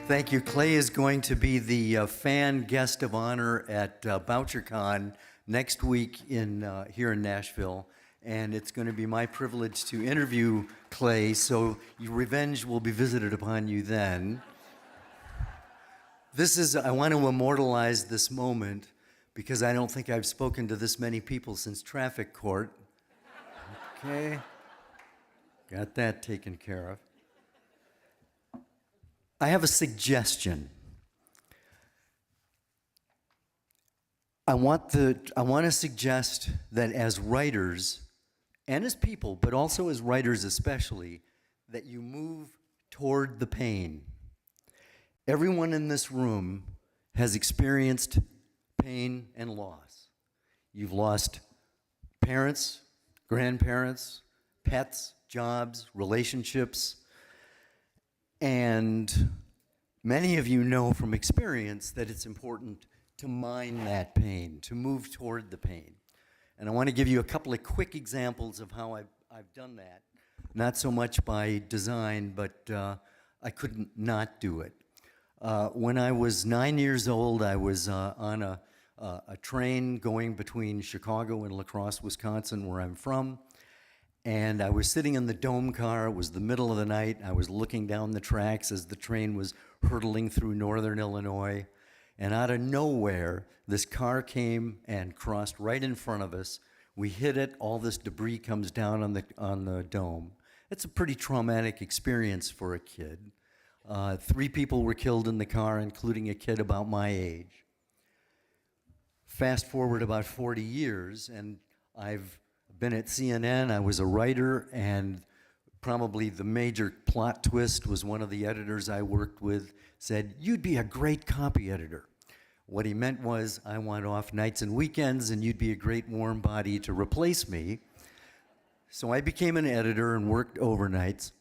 Thank you. Clay is going to be the fan guest of honor at BoucherCon next week here in Nashville. And it's going to be my privilege to interview Clay, so your revenge will be visited upon you then. I want to immortalize this moment because I don't think I've spoken to this many people since traffic court. Okay. Got that taken care of. I have a suggestion. I want to suggest that as writers, and as people, but also as writers especially, that you move toward the pain. Everyone in this room has experienced pain and loss. You've lost parents, grandparents, pets, jobs, relationships. And many of you know from experience that it's important to mind that pain, to move toward the pain. And I want to give you a couple of quick examples of how I've done that. Not so much by design, but I couldn't not do it. When I was 9 years old, I was on a train going between Chicago and La Crosse, Wisconsin, where I'm from. And I was sitting in the dome car. It was the middle of the night. I was looking down the tracks as the train was hurtling through northern Illinois. And out of nowhere, this car came and crossed right in front of us. We hit it. All this debris comes down on the dome. It's a pretty traumatic experience for a kid. 3 people were killed in the car, including a kid about my age. Fast forward about 40 years, and I've been at CNN. I was a writer, and probably the major plot twist was one of the editors I worked with said, "You'd be a great copy editor." What he meant was, I want off nights and weekends, and you'd be a great warm body to replace me. So I became an editor and worked overnights.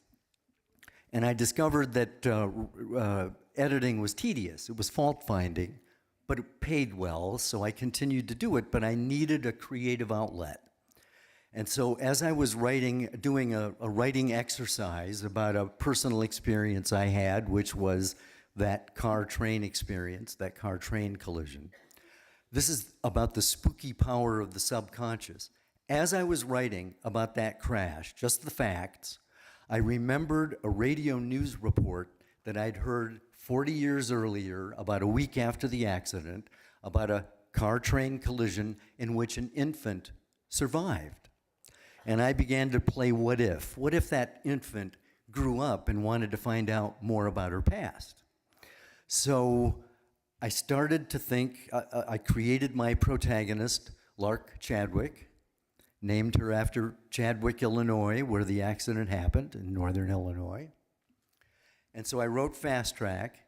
And I discovered that editing was tedious. It was fault-finding, but it paid well, so I continued to do it, but I needed a creative outlet. And so as I was doing a writing exercise about a personal experience I had, which was that car-train experience, that car-train collision. This is about the spooky power of the subconscious. As I was writing about that crash, just the facts, I remembered a radio news report that I'd heard 40 years earlier, about a week after the accident, about a car-train collision in which an infant survived. And I began to play what if. What if that infant grew up and wanted to find out more about her past? So I started to think, I created my protagonist, Lark Chadwick, named her after Chadwick, Illinois, where the accident happened, in northern Illinois. And so I wrote Fast Track,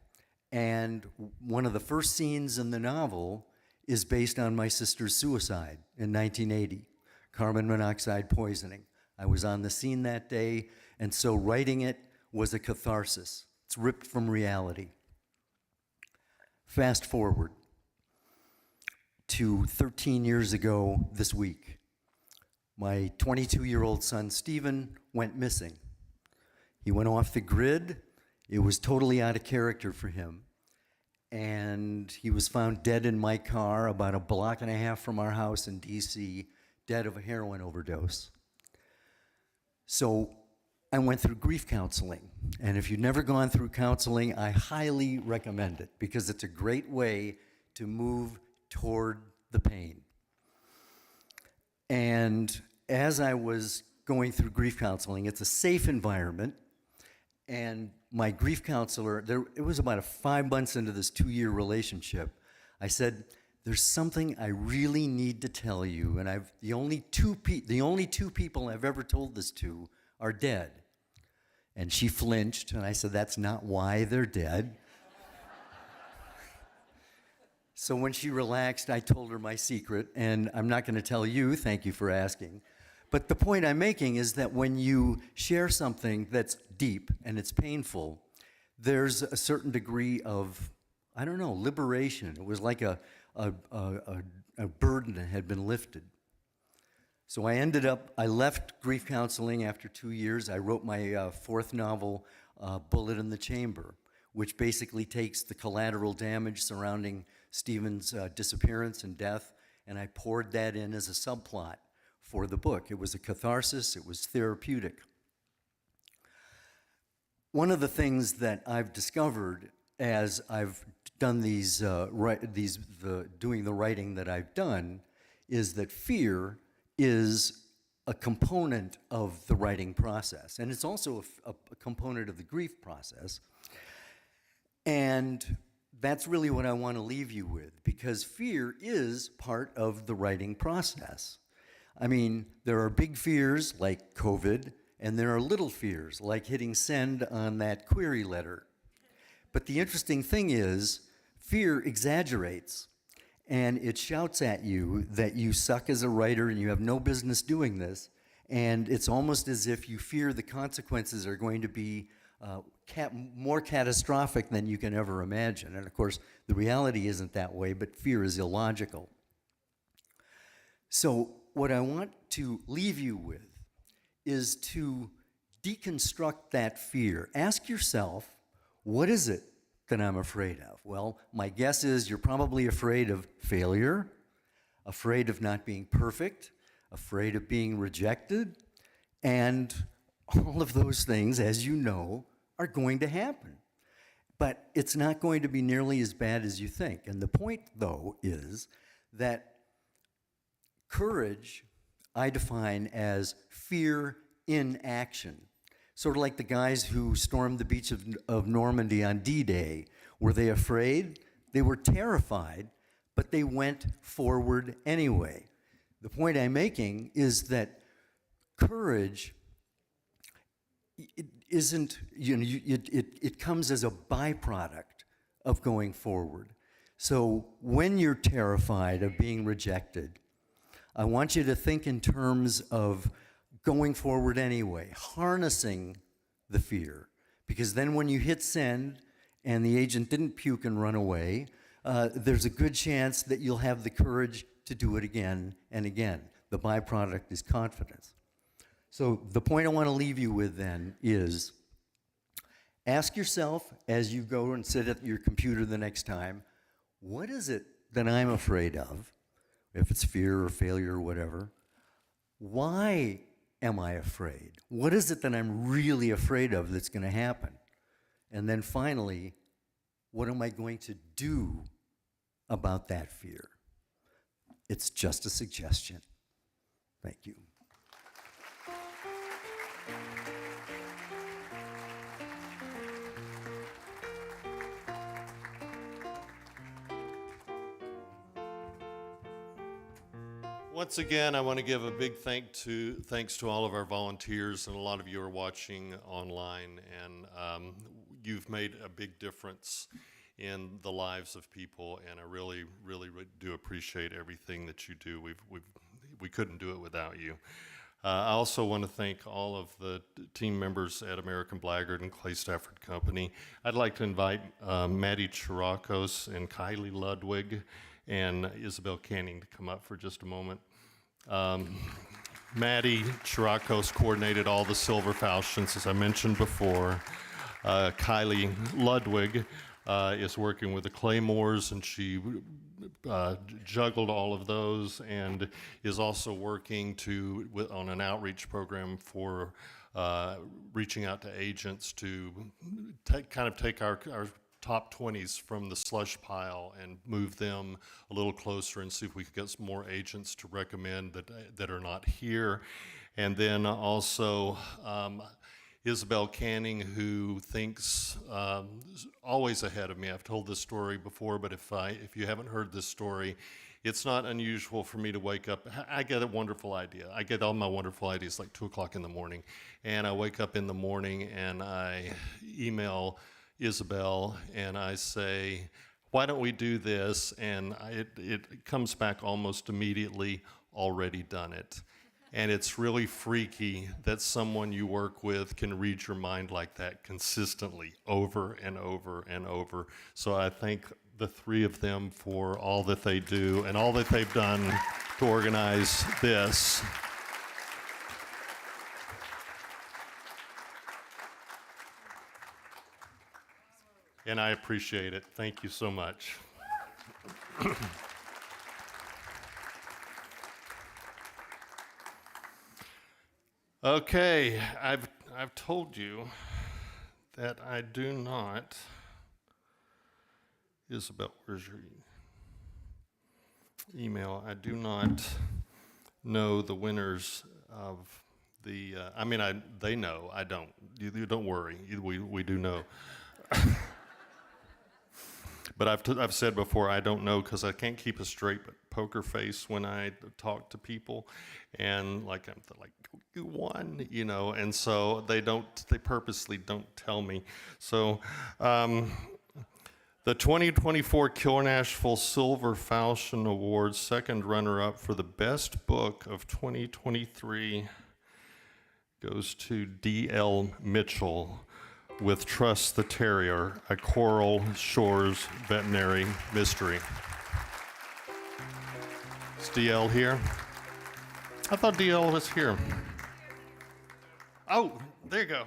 and one of the first scenes in the novel is based on my sister's suicide in 1980, carbon monoxide poisoning. I was on the scene that day, and so writing it was a catharsis. It's ripped from reality. Fast forward to 13 years ago this week. My 22-year-old son, Stephen, went missing. He went off the grid. It was totally out of character for him. And he was found dead in my car about a block and a half from our house in D.C., dead of a heroin overdose. So I went through grief counseling. And if you've never gone through counseling, I highly recommend it because it's a great way to move toward the pain. And as I was going through grief counseling, it's a safe environment. And my grief counselor, it was about 5 months into this 2-year relationship, I said, there's something I really need to tell you. And the only two people I've ever told this to are dead. And she flinched, and I said, that's not why they're dead. So when she relaxed, I told her my secret, and I'm not going to tell you, thank you for asking. But the point I'm making is that when you share something that's deep and it's painful, there's a certain degree of, I don't know, liberation. It was like a burden that had been lifted. So I left grief counseling after 2 years. I wrote my fourth novel, Bullet in the Chamber, which basically takes the collateral damage surrounding Stephen's disappearance and death, and I poured that in as a subplot for the book. It was a catharsis. It was therapeutic. One of the things that I've discovered as I've done doing the writing that I've done is that fear is a component of the writing process, and it's also a component of the grief process. And that's really what I want to leave you with, because fear is part of the writing process. I mean, there are big fears like COVID, and there are little fears like hitting send on that query letter. But the interesting thing is, fear exaggerates, and it shouts at you that you suck as a writer and you have no business doing this, and it's almost as if you fear the consequences are going to be more catastrophic than you can ever imagine. And of course, the reality isn't that way, but fear is illogical. So what I want to leave you with is to deconstruct that fear. Ask yourself, what is it that I'm afraid of? Well, my guess is you're probably afraid of failure, afraid of not being perfect, afraid of being rejected, and all of those things, as you know, are going to happen. But it's not going to be nearly as bad as you think. And the point, though, is that courage, I define as fear in action. Sort of like the guys who stormed the beach of Normandy on D-Day. Were they afraid? They were terrified, but they went forward anyway. The point I'm making is that courage isn't, it comes as a byproduct of going forward. So when you're terrified of being rejected, I want you to think in terms of going forward anyway, harnessing the fear. Because then when you hit send and the agent didn't puke and run away, there's a good chance that you'll have the courage to do it again and again. The byproduct is confidence. So the point I want to leave you with then is ask yourself as you go and sit at your computer the next time, what is it that I'm afraid of? If it's fear or failure or whatever. Why am I afraid? What is it that I'm really afraid of that's going to happen? And then finally, what am I going to do about that fear? It's just a suggestion. Thank you. Once again, I want to give a big thanks to all of our volunteers, and a lot of you are watching online, and you've made a big difference in the lives of people, and I really, really do appreciate everything that you do. We couldn't do it without you. I also want to thank all of the team members at American Blackguard and Clay Stafford Company. I'd like to invite Maddie Chirakos and Kylie Ludwig and Isabel Canning to come up for just a moment. Maddie Chirakos coordinated all the silver falchions, as I mentioned before. Kylie Ludwig is working with the Claymores, and she juggled all of those, and is also working on an outreach program for reaching out to agents to take our top 20s from the slush pile and move them a little closer and see if we could get some more agents to recommend that are not here. And then also Isabel Canning, who thinks always ahead of me. I've told this story before, but if you haven't heard this story, it's not unusual for me to wake up. I get a wonderful idea. I get all my wonderful ideas like 2 o'clock in the morning. And I wake up in the morning and I email Isabel and I say, why don't we do this? And it comes back almost immediately, already done it. And it's really freaky that someone you work with can read your mind like that consistently over and over and over. So I thank the three of them for all that they do and all that they've done to organize this. And I appreciate it. Thank you so much. Okay, I've told you that I do not. Isabel, where's your email? I do not know the winners of the. They know. I don't. You don't worry. We do know. But I've said before, I don't know because I can't keep a straight poker face when I talk to people, and I'm like, you won, and so they purposely don't tell me. So the 2024 Killer Nashville Silver Falchion Award, second runner-up for the best book of 2023 goes to D.L. Mitchell with Trust the Terrier, a Coral Shores veterinary mystery. Is D.L. here? I thought D.L. was here. Oh, there you go.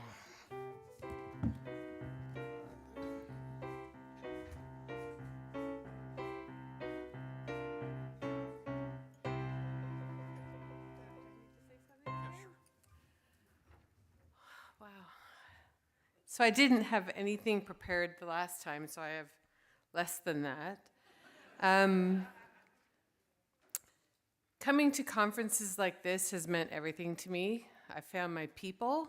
Wow. So I didn't have anything prepared the last time, so I have less than that. Coming to conferences like this has meant everything to me. I found my people.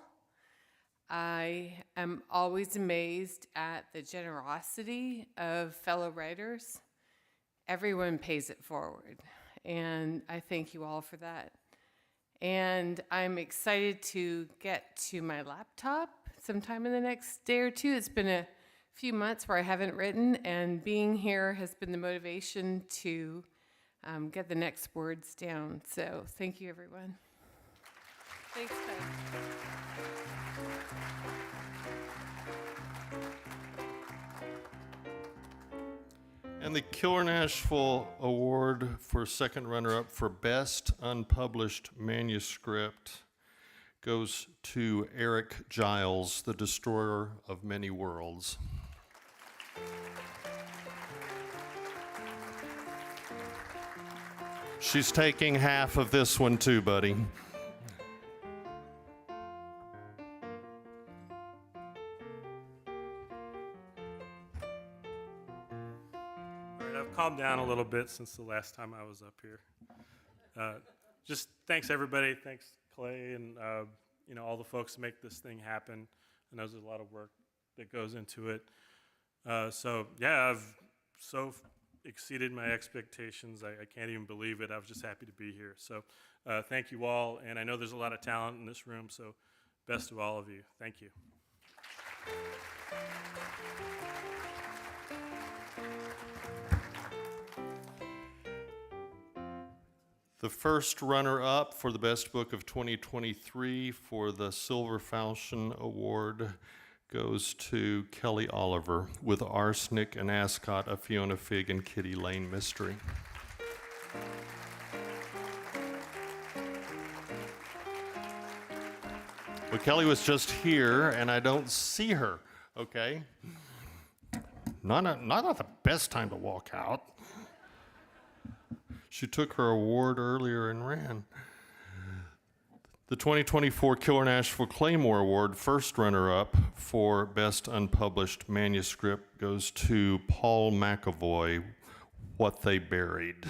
I am always amazed at the generosity of fellow writers. Everyone pays it forward, and I thank you all for that. And I'm excited to get to my laptop sometime in the next day or two. It's been a few months where I haven't written, and being here has been the motivation to get the next words down. So thank you, everyone. Thanks, guys. And the Killer Nashville Award for second runner-up for Best Unpublished Manuscript goes to Eric Giles, the destroyer of many worlds. She's taking half of this one too, buddy. All right, I've calmed down a little bit since the last time I was up here. Just thanks everybody. Thanks Clay and all the folks who make this thing happen. I know there's a lot of work that goes into it. So yeah, I've so exceeded my expectations. I can't even believe it. I was just happy to be here. So thank you all. And I know there's a lot of talent in this room, so best to all of you. Thank you. The first runner-up for the best book of 2023 for the Silver Falchion Award goes to Kelly Oliver with Arsenic and Ascot, a Fiona Figg and Kitty Lane mystery. Well, Kelly was just here, and I don't see her, okay? Not at the best time to walk out. She took her award earlier and ran. The 2024 Killer Nashville Claymore Award, first runner-up for Best Unpublished Manuscript, goes to Paul McAvoy, What They Buried.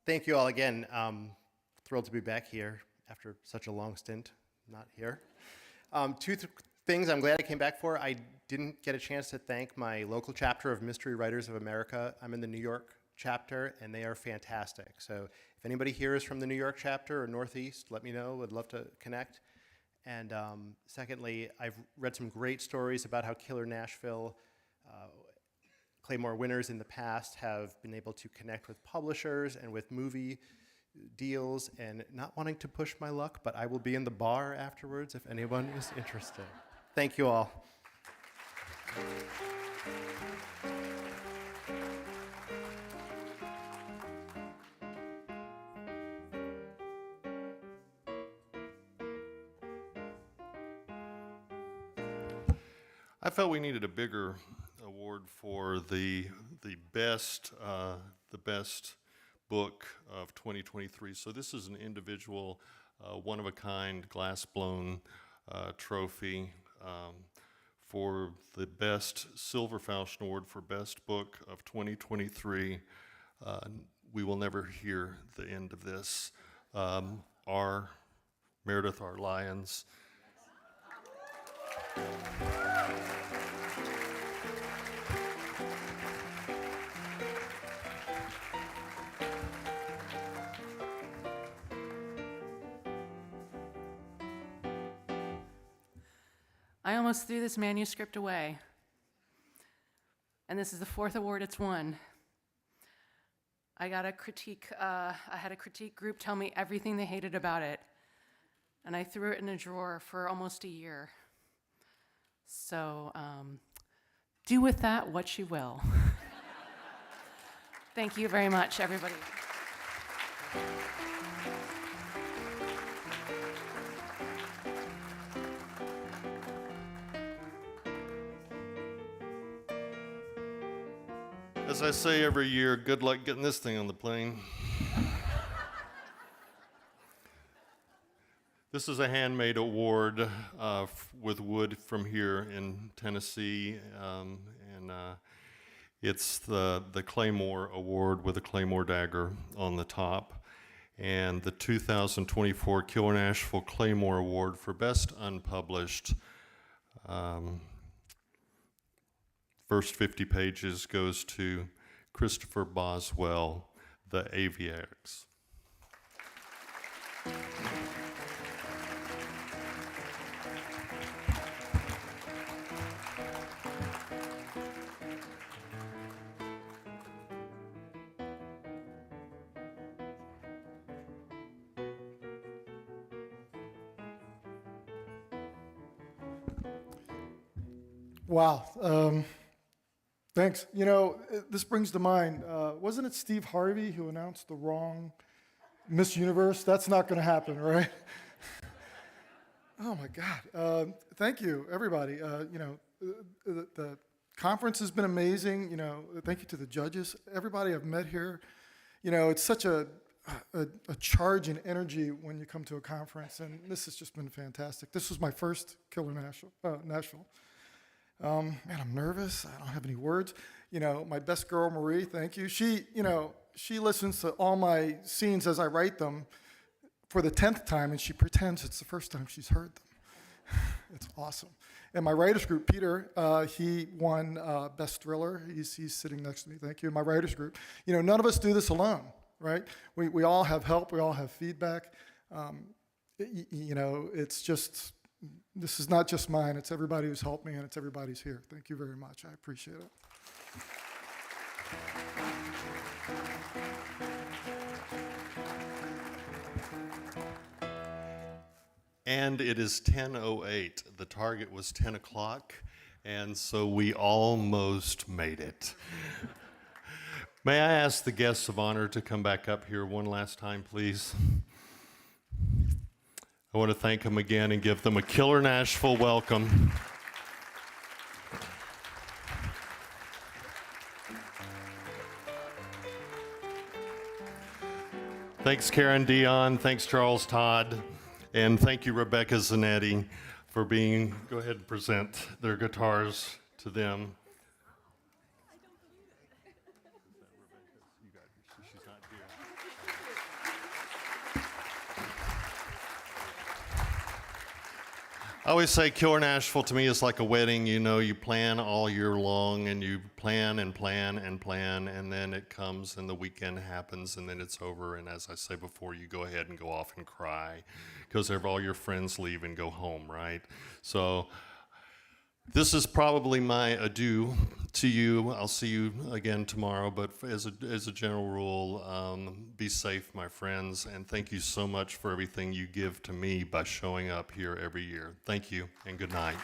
Thank you all again. Thrilled to be back here after such a long stint not here. Two things I'm glad I came back for. I didn't get a chance to thank my local chapter of Mystery Writers of America. I'm in the New York chapter, and they are fantastic. So if anybody here is from the New York chapter or Northeast, let me know. I'd love to connect. And secondly, I've read some great stories about how Killer Nashville Claymore winners in the past have been able to connect with publishers and with movie deals, and not wanting to push my luck, but I will be in the bar afterwards if anyone is interested. Thank you all. I felt we needed a bigger award for the best book of 2023. So this is an individual, one-of-a-kind, glass-blown trophy for the best Silver Falchion Award for best book of 2023. We will never hear the end of this. Our Meredith, our Lyons. I almost threw this manuscript away. And this is the 4th award it's won. I got a critique, I had a critique group tell me everything they hated about it. And I threw it in a drawer for almost a year. So do with that what you will. Thank you very much, everybody. As I say every year, good luck getting this thing on the plane. This is a handmade award with wood from here in Tennessee, and it's the Claymore Award with a Claymore dagger on the top, and the 2024 Killer Nashville Claymore Award for Best Unpublished. First 50 pages goes to Christopher Boswell, The Aviacs. Wow. Thanks. You know, this brings to mind, wasn't it Steve Harvey who announced the wrong Miss Universe? That's not going to happen, right? Oh, my God. Thank you, everybody. You know, the conference has been amazing. You know, thank you to the judges. Everybody I've met here. You know, it's such a charge and energy when you come to a conference, and this has just been fantastic. This was my first Killer Nashville. Man, I'm nervous. I don't have any words. You know, my best girl, Marie, thank you. She listens to all my scenes as I write them for the 10th time, and she pretends it's the first time she's heard them. It's awesome. And my writers group, Peter, he won Best Thriller. He's sitting next to me. Thank you. And my writers group. You know, none of us do this alone, right? We all have help. We all have feedback. You know, it's just... This is not just mine, it's everybody who's helped me, and it's everybody's here. Thank you very much. I appreciate it. And it is 10:08. The target was 10 o'clock, and so we almost made it. May I ask the guests of honor to come back up here one last time, please? I want to thank them again and give them a Killer Nashville welcome. Thanks, Karen Dion. Thanks, Charles Todd. And thank you, Rebecca Zanetti, for being, go ahead and present their guitars to them. I always say Killer Nashville to me is like a wedding. You know, you plan all year long, and you plan and plan and plan, and then it comes and the weekend happens, and then it's over. And as I say before, you go ahead and go off and cry because all your friends leave and go home, right? So this is probably my adieu to you. I'll see you again tomorrow, but as a general rule, be safe, my friends, and thank you so much for everything you give to me by showing up here every year. Thank you, and good night.